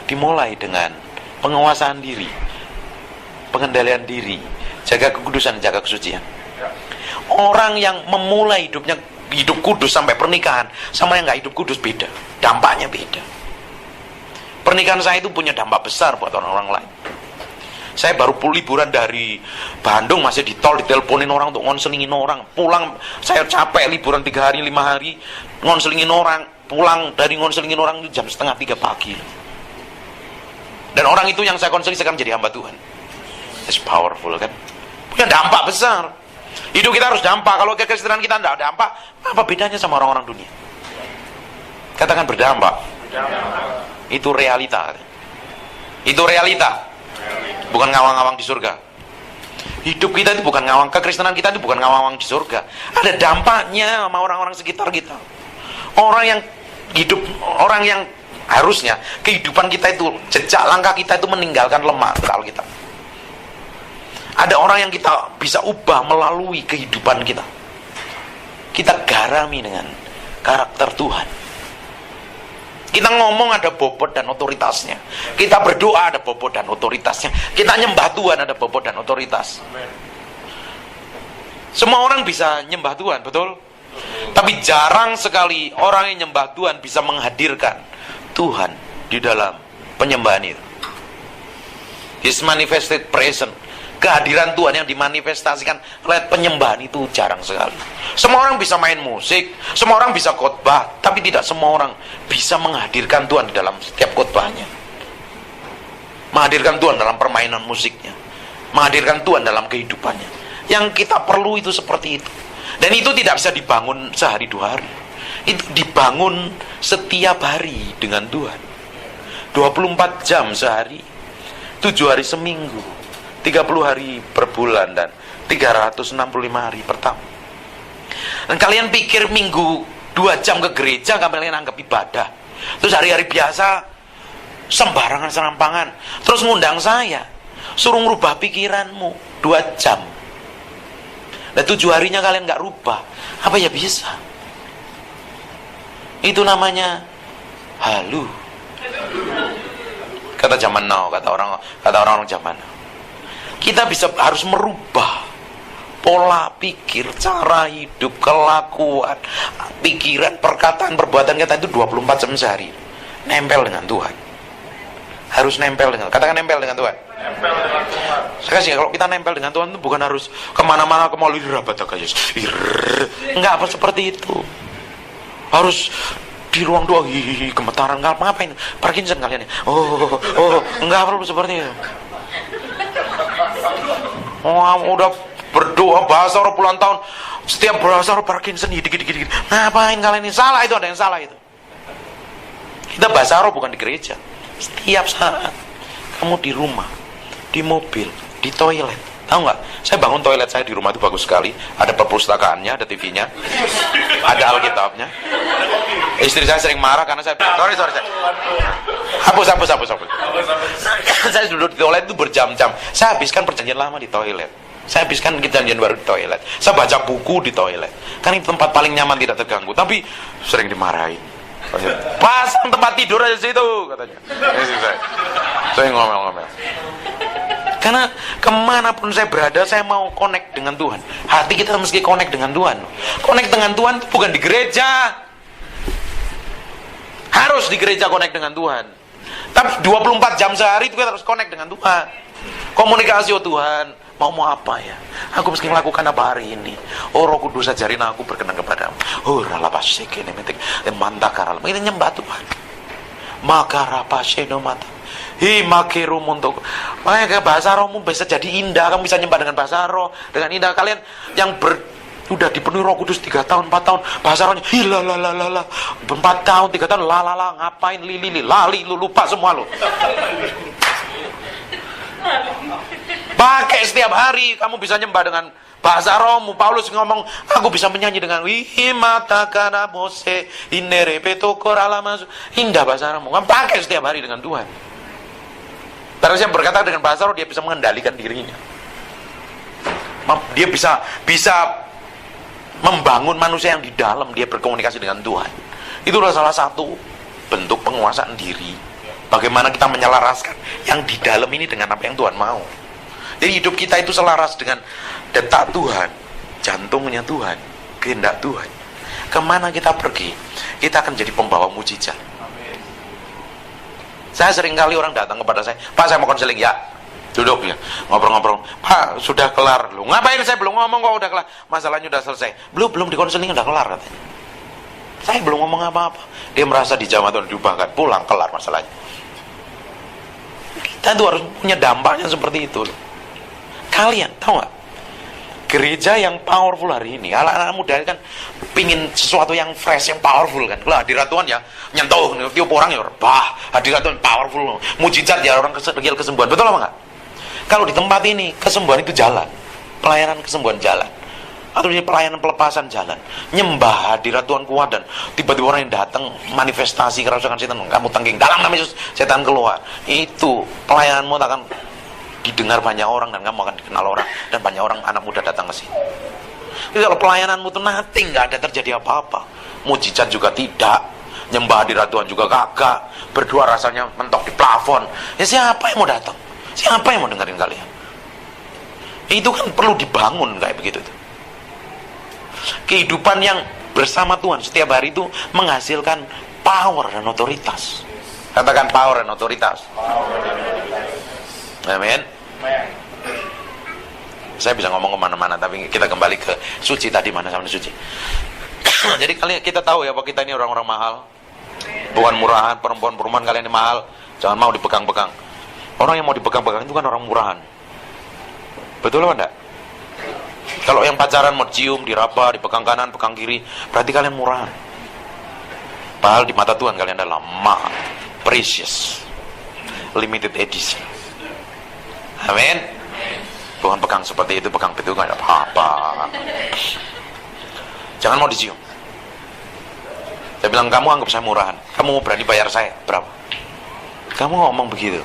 Dimulai dengan penguasaan diri, pengendalian diri, jaga kekudusan, jaga kesucian. Orang yang memulai hidupnya hidup kudus sampai pernikahan sama yang nggak hidup kudus beda, dampaknya beda. Pernikahan saya itu punya dampak besar buat orang-orang lain. Saya baru liburan dari Bandung, masih di tol diteleponin orang untuk ngonselingin orang. Pulang saya capek liburan 3 hari 5 hari ngonselingin orang. Pulang dari ngonselingin orang itu jam 2:30 pagi. Dan orang itu yang saya konseling sekarang jadi hamba Tuhan. It's powerful kan? Punya dampak besar. Hidup kita harus dampak. Kalau kekristenan kita tidak dampak, apa bedanya sama orang-orang dunia? Katakan berdampak. Itu realita. Itu realita. Bukan ngawang-ngawang di surga. Hidup kita itu bukan ngawang, kekristenan kita itu bukan ngawang-ngawang di surga. Ada dampaknya sama orang-orang sekitar kita. Orang yang hidup, orang yang harusnya kehidupan kita itu, jejak langkah kita itu meninggalkan lemah kalau kita. Ada orang yang kita bisa ubah melalui kehidupan kita. Kita garami dengan karakter Tuhan. Kita ngomong ada bobot dan otoritasnya. Kita berdoa ada bobot dan otoritasnya. Kita nyembah Tuhan ada bobot dan otoritas. Semua orang bisa nyembah Tuhan, betul? Tapi jarang sekali orang yang nyembah Tuhan bisa menghadirkan Tuhan di dalam penyembahan itu. His manifested presence Kehadiran Tuhan yang dimanifestasikan lewat penyembahan itu jarang sekali. Semua orang bisa main musik, semua orang bisa khotbah, tapi tidak semua orang bisa menghadirkan Tuhan di dalam setiap khotbahnya. Menghadirkan Tuhan dalam permainan musiknya, menghadirkan Tuhan dalam kehidupannya. Yang kita perlu itu seperti itu. Dan itu tidak bisa dibangun sehari dua hari. Itu dibangun setiap hari dengan Tuhan. 24 jam sehari, 7 hari seminggu, 30 hari per bulan, dan 365 hari per tahun. Dan kalian pikir minggu 2 jam ke gereja kalian anggap ibadah, terus hari-hari biasa sembarangan serampangan, terus ngundang saya suruh ngerubah pikiranmu 2 jam, dan 7 harinya kalian gak rubah, apa ya bisa? Itu namanya halu. Kata zaman now, kata orang-orang zaman now. Kita harus merubah pola pikir, cara hidup, kelakuan, pikiran, perkataan, perbuatan kita itu 24 jam sehari. Nempel dengan Tuhan. Harus nempel dengan, katakan nempel dengan Tuhan. Nempel dengan Tuhan. Sekali kalau kita nempel dengan Tuhan itu bukan harus kemana-mana ke mall enggak apa seperti itu. Harus di ruang doa, gemetaran, ngapain? Parkinson kalian ya? Enggak perlu seperti itu. Udah berdoa bahasa roh puluhan tahun, setiap bahasa roh Parkinson, dikit-dikit. Ngapain kalian ini? Salah itu, ada yang salah itu. Kita bahasa roh bukan di gereja. Setiap saat kamu di rumah, di mobil, di toilet. Tahu nggak? Saya bangun toilet saya di rumah itu bagus sekali. Ada perpustakaannya, ada TV-nya, ada Alkitabnya. Istri saya sering marah karena saya sorry. Hapus. Saya duduk di toilet itu berjam-jam. Saya habiskan perjanjian lama di toilet. Saya habiskan perjanjian baru di toilet. Saya baca buku di toilet. Kan itu tempat paling nyaman, tidak terganggu. Tapi sering dimarahin. Pasang tempat tidur aja situ katanya. Saya ngomel-ngomel. Karena kemanapun saya berada, saya mau connect dengan Tuhan. Hati kita mesti connect dengan Tuhan. Connect dengan Tuhan itu bukan di gereja. Harus di gereja connect dengan Tuhan. Tapi 24 jam sehari itu kita harus connect dengan Tuhan. Komunikasi, oh Tuhan, mau apa ya? Aku mesti melakukan apa hari ini? Oh Roh Kudus ajarin aku berkenan kepadamu. Oh ralapasek ini metik mantakara. Ini nyembah Tuhan. Maka rapaseno mata. Makirum untuk makanya bahasa rohmu bisa jadi indah. Kamu bisa nyembah dengan bahasa roh, dengan indah. Kalian yang udah dipenuhi Roh Kudus 3 tahun, 4 tahun, bahasa rohnya hilalala 4 tahun, 3 tahun lalala, ngapain lili lali, lu lupa semua lu. Pakai setiap hari kamu bisa nyembah dengan bahasa rohmu. Paulus ngomong, aku bisa menyanyi dengan wihimatakana bose inerepetokor alamas. Indah bahasa rohmu. Kamu pakai setiap hari dengan Tuhan. Terus yang berkata dengan bahasa roh, dia bisa mengendalikan dirinya. Dia bisa membangun manusia yang di dalam, dia berkomunikasi dengan Tuhan. Itulah salah satu bentuk penguasaan diri. Bagaimana kita menyelaraskan yang di dalam ini dengan apa yang Tuhan mau. Jadi hidup kita itu selaras dengan detak Tuhan, jantungnya Tuhan, kehendak Tuhan. Kemana kita pergi, kita akan jadi pembawa mujizat. Saya sering kali orang datang kepada saya, Pak saya mau konseling, ya duduk ya, ngobrol-ngobrol. Pak sudah kelar, lu ngapain? Saya belum ngomong kok udah kelar, masalahnya udah selesai. Belum di konseling udah kelar katanya. Saya belum ngomong apa-apa, dia merasa dijamah Tuhan, diubahkan, pulang kelar masalahnya. Kita tuh harus punya dampaknya seperti itu. Kalian tahu nggak? Gereja yang powerful hari ini, anak-anak muda kan pingin sesuatu yang fresh, yang powerful kan. Lah hadirat Tuhan ya nyentuh tiap orang ya, hadirat Tuhan powerful, mujizat ya, orang real kesembuhan. Betul apa enggak? Kalau di tempat ini kesembuhan itu jalan, pelayanan kesembuhan jalan, atau ini pelayanan pelepasan jalan, nyembah hadirat Tuhan kuat, dan tiba-tiba orang yang datang manifestasi kerasukan setan, kamu tengking dalam nama Yesus, setan keluar. Itu pelayananmu akan didengar banyak orang, dan kamu akan dikenal orang, dan banyak orang anak muda datang ke sini. Jadi kalau pelayananmu itu nanti nggak ada terjadi apa-apa, mujizat juga tidak, nyembah hadirat Tuhan juga kagak, berdoa rasanya mentok di plafon, ya siapa yang mau datang? Siapa yang mau dengerin kalian? Itu kan perlu dibangun kayak begitu tuh. Kehidupan yang bersama Tuhan setiap hari itu menghasilkan power dan otoritas. Katakan power dan otoritas. Amin. Saya bisa ngomong kemana-mana, tapi kita kembali ke suci tadi, mana sama suci. Jadi kalian, kita tahu ya bahwa kita ini orang-orang mahal, bukan murahan. Perempuan kalian ini mahal, jangan mau dipegang-pegang. Orang yang mau dipegang-pegang itu kan orang murahan. Betul apa enggak? Kalau yang pacaran mau cium, diraba, dipegang kanan, pegang kiri, berarti kalian murahan. Padahal di mata Tuhan kalian adalah mahal, precious, limited edition. Amin. Tuhan pegang seperti itu, pegang itu nggak ada apa-apa. Jangan mau dicium. Saya bilang, kamu anggap saya murahan, kamu berani bayar saya berapa? Kamu ngomong begitu.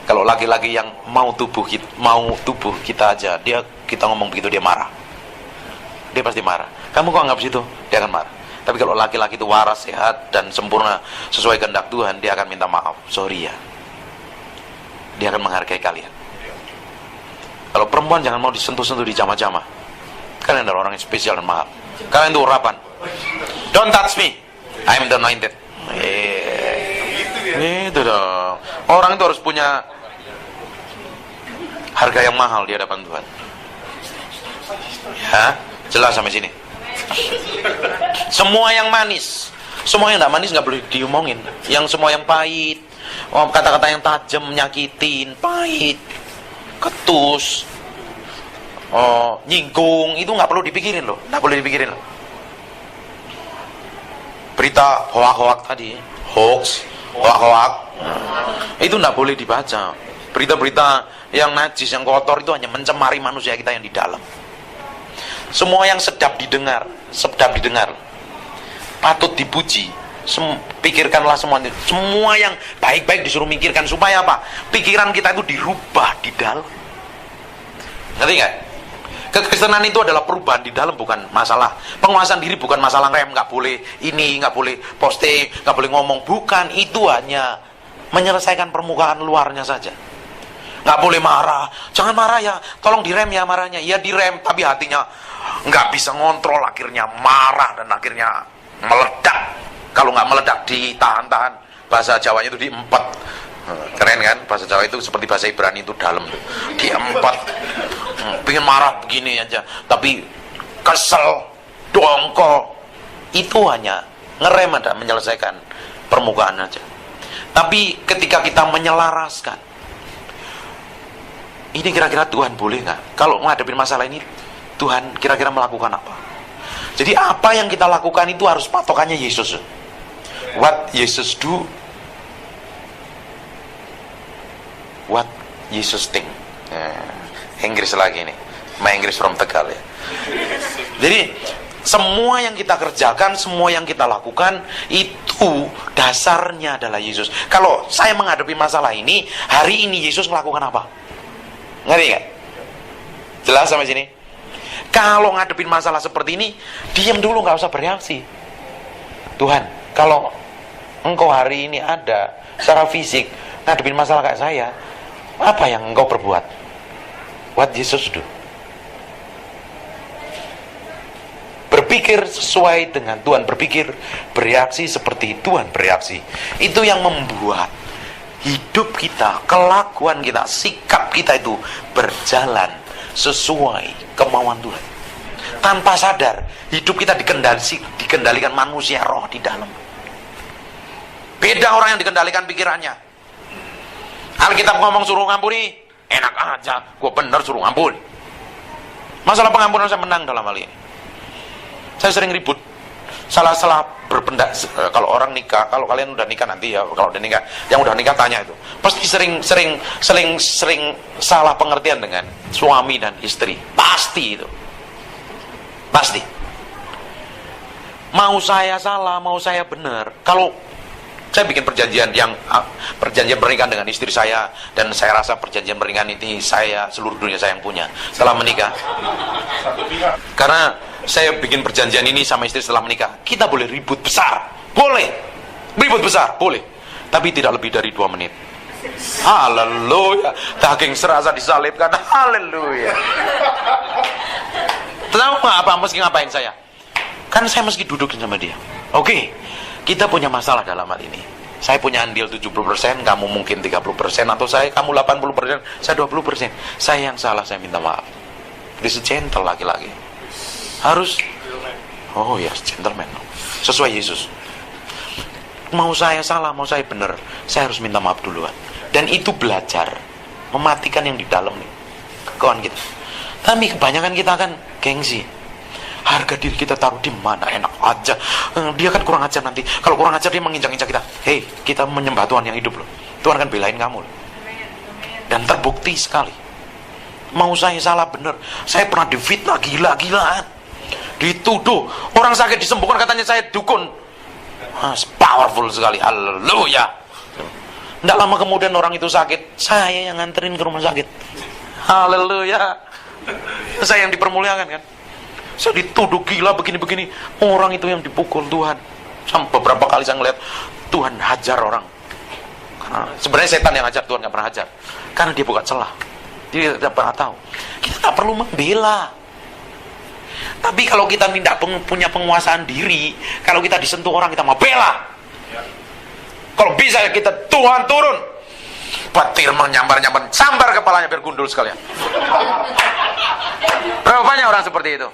Kalau laki-laki yang mau tubuh kita aja, kita ngomong begitu, dia marah. Dia pasti marah. Kamu kok anggap situ? Dia akan marah. Tapi kalau laki-laki itu waras, sehat, dan sempurna sesuai kehendak Tuhan, dia akan minta maaf. Sorry ya. Dia akan menghargai kalian. Kalau perempuan jangan mau disentuh-sentuh, dijamah-jamah. Kalian adalah orang yang spesial dan mahal. Kalian itu urapan. Don't touch me, I'm the anointed. Itu dong. Orang itu harus punya harga yang mahal di hadapan Tuhan. Ya, jelas sampai sini. Semua yang manis, semua yang tidak manis nggak boleh diomongin. Yang semua yang pahit, kata-kata yang tajam, menyakitin, pahit, ketus, nyinggung, itu nggak perlu dipikirin loh, nggak boleh dipikirin loh. Berita hoak tadi, hoax, itu nggak boleh dibaca. Berita-berita yang najis, yang kotor itu hanya mencemari manusia kita yang di dalam. Semua yang sedap didengar, patut dipuji. Pikirkanlah semuanya. Semua yang baik-baik disuruh mikirkan, supaya apa? Pikiran kita itu dirubah di dalam. Ngerti nggak? Kekristenan itu adalah perubahan di dalam, bukan masalah penguasaan diri, bukan masalah rem, nggak boleh ini, nggak boleh posting, nggak boleh ngomong, bukan. Itu hanya menyelesaikan permukaan luarnya saja. Nggak boleh marah, jangan marah ya, tolong direm ya marahnya. Ya direm, tapi hatinya nggak bisa ngontrol, akhirnya marah dan akhirnya meledak. Kalau nggak meledak, ditahan-tahan. Bahasa Jawanya itu diempat. Keren kan? Bahasa Jawa itu seperti bahasa Ibrani, itu dalam tuh. Diempat. Pengen marah begini aja, tapi kesel, dongkol. Itu hanya ngerem, ada menyelesaikan permukaan aja. Tapi ketika kita menyelaraskan, ini kira-kira Tuhan boleh nggak? Kalau menghadapi masalah ini, Tuhan kira-kira melakukan apa? Jadi apa yang kita lakukan itu harus patokannya Yesus. What Jesus do, what Jesus think. Inggris lagi nih, my Inggris from Tegal ya. Jadi semua yang kita kerjakan, semua yang kita lakukan, itu dasarnya adalah Yesus. Kalau saya menghadapi masalah ini, hari ini Yesus melakukan apa? Ngerti nggak? Jelas sampai sini? Kalau ngadepin masalah seperti ini, diam dulu, nggak usah bereaksi. Tuhan, kalau Engkau hari ini ada secara fisik ngadepin masalah kayak saya, apa yang Engkau perbuat? What Jesus do? Berpikir sesuai dengan Tuhan berpikir, bereaksi seperti Tuhan bereaksi. Itu yang membuat hidup kita, kelakuan kita, sikap kita itu berjalan sesuai kemauan Tuhan. Tanpa sadar, hidup kita dikendalikan manusia roh di dalam. Beda orang yang dikendalikan pikirannya. Alkitab ngomong suruh ngampuni, enak aja, gue bener suruh ngampuni. Masalah pengampunan saya menang dalam hal ini. Saya sering ribut, salah-salah berpendak. Kalau orang nikah, kalau kalian udah nikah nanti ya, kalau udah nikah, yang udah nikah tanya itu, pasti sering salah pengertian dengan suami dan istri. Pasti itu, pasti. Mau saya salah, mau saya benar. Kalau saya bikin perjanjian pernikahan dengan istri saya, dan saya rasa perjanjian pernikahan ini seluruh dunia saya yang punya setelah menikah. Karena saya bikin perjanjian ini sama istri setelah menikah. Kita boleh ribut besar, boleh. Ribut besar, boleh. Tapi tidak lebih dari 2 menit. Haleluya. Daging serasa disalibkan. Haleluya. Tahu nggak apa mesti ngapain saya? Kan saya mesti dudukin sama dia. Oke. Kita punya masalah dalam hal ini. Saya punya andil 70%, kamu mungkin 30%, atau kamu 80%, saya 20%. Saya yang salah, saya minta maaf. This is gentle laki-laki. Harus, oh ya, gentleman. Sesuai Yesus. Mau saya salah, mau saya benar, saya harus minta maaf duluan. Dan itu belajar mematikan yang di dalam nih, kawan kita. Tapi kebanyakan kita kan gengsi. Harga diri kita taruh di mana, enak aja. Dia kan kurang ajar nanti. Kalau kurang ajar dia menginjak-injak kita. Hei, kita menyembah Tuhan yang hidup loh. Tuhan akan belain kamu loh. Dan terbukti sekali. Mau saya salah benar, saya pernah difitnah gila-gilaan, dituduh orang sakit disembuhkan, katanya saya dukun. Powerful sekali, haleluya. Tidak lama kemudian orang itu sakit, saya yang nganterin ke rumah sakit. Haleluya. Saya yang dipermuliakan kan. Saya dituduh gila begini-begini, orang itu yang dipukul Tuhan. Sampai beberapa kali saya ngeliat Tuhan hajar orang. Karena sebenarnya setan yang hajar, Tuhan nggak pernah hajar. Karena dia buka celah. Dia tidak pernah tahu. Kita tak perlu membela. Tapi kalau kita tidak punya penguasaan diri, kalau kita disentuh orang, kita mau bela. Kalau bisa kita, Tuhan turun, petir menyambar-nyambar, sambar kepalanya biar gundul sekalian. Berapa banyak orang seperti itu?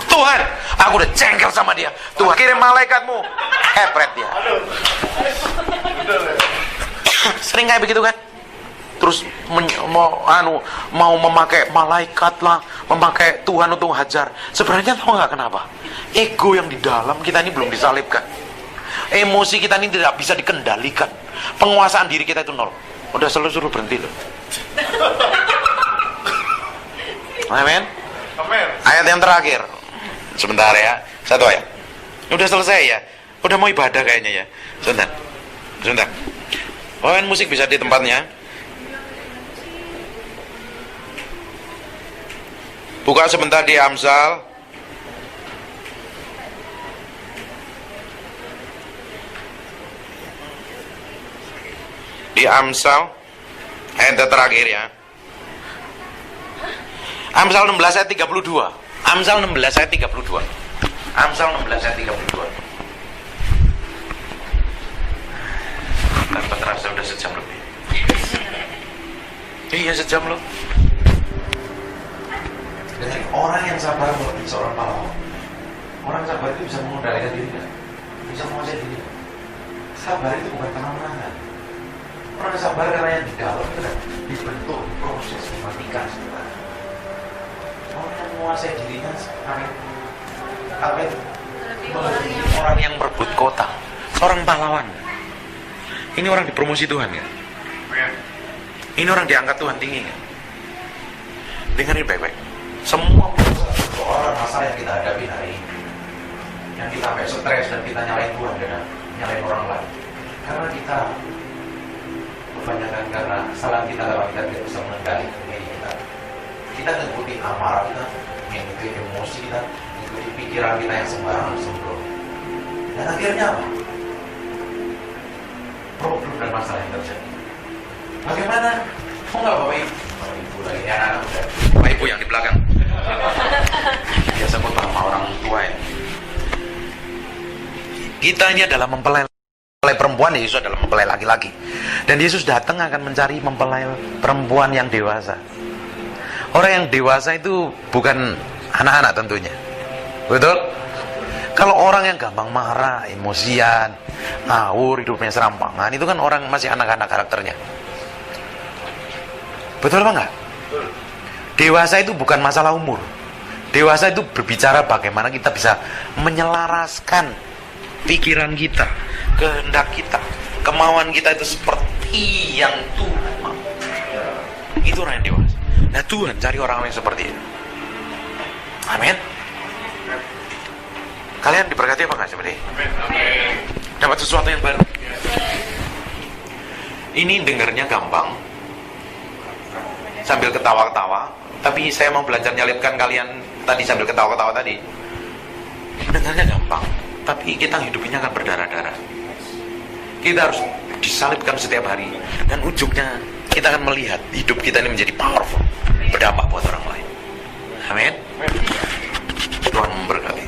Tuhan, aku udah jengkel sama dia. Tuhan kirim malaikatmu, hepret dia. Sering kayak begitu kan? Terus mau memakai malaikat lah, memakai Tuhan untuk hajar. Sebenarnya tahu nggak kenapa? Ego yang di dalam kita ini belum disalibkan. Emosi kita ini tidak bisa dikendalikan. Penguasaan diri kita itu nol. Udah suruh berhenti loh. Amin. Ayat yang terakhir. Sebentar ya. Satu ayat. Udah selesai ya. Udah mau ibadah kayaknya ya. Sebentar. Main musik bisa di tempatnya. Buka sebentar di Amsal. Di Amsal ayat terakhir ya. Amsal 16 ayat 32. Amsal 16 ayat 32. Amsal 16 ayat 32. Tanpa terasa sudah sejam lebih. Iya, sejam loh. Jadi orang yang sabar menjadi seorang pahlawan. Orang sabar itu bisa mengendalikan diri, bisa menguasai diri. Sabar itu bukan tenang-tenangan. Orang sabar karena yang di dalam itu kan dibentuk, proses, dimatikan sebenarnya. Orang yang menguasai dirinya orang yang merebut kota, seorang pahlawan. Ini orang dipromosi Tuhan kan? Ini orang diangkat Tuhan tinggi kan? Dengerin baik-baik. Semua masalah yang kita hadapi hari ini, yang kita sampai stres dan kita nyalain Tuhan dan nyalain orang lain, karena kita kebanyakan karena kesalahan kita kalau kita tidak bisa mengendalikan diri kita. Kita mengikuti amarah kita, mengikuti emosi kita, mengikuti pikiran kita yang sembarangan sembrono. Dan akhirnya apa? Problem dan masalah yang terjadi. Bagaimana? Oh enggak Bapak Ibu? Bapak Ibu lagi anak-anak muda. Bapak Ibu yang di belakang. Biasa khotbah sama orang tua ya. Kita ini adalah mempelai perempuan, Yesus adalah mempelai laki-laki. Dan Yesus datang akan mencari mempelai perempuan yang dewasa. Orang yang dewasa itu bukan anak-anak tentunya. Betul? Kalau orang yang gampang marah, emosian, ngawur, hidupnya serampangan, itu kan orang masih anak-anak karakternya. Betul apa enggak? Dewasa itu bukan masalah umur. Dewasa itu berbicara bagaimana kita bisa menyelaraskan pikiran kita, kehendak kita, kemauan kita itu seperti yang Tuhan mau. Itu orang yang dewasa. Nah Tuhan cari orang yang seperti itu. Amin. Kalian diberkati apa enggak seperti ini? Dapat sesuatu yang baru. Ini dengarnya gampang, sambil ketawa-ketawa. Tapi saya mau belajar nyalipkan kalian tadi sambil ketawa-ketawa tadi. Dengarnya gampang, tapi kita hidupnya akan berdarah-darah. Kita harus disalibkan setiap hari. Dan ujungnya kita akan melihat hidup kita ini menjadi powerful, berdampak buat orang lain. Amin. Tuhan memberkati.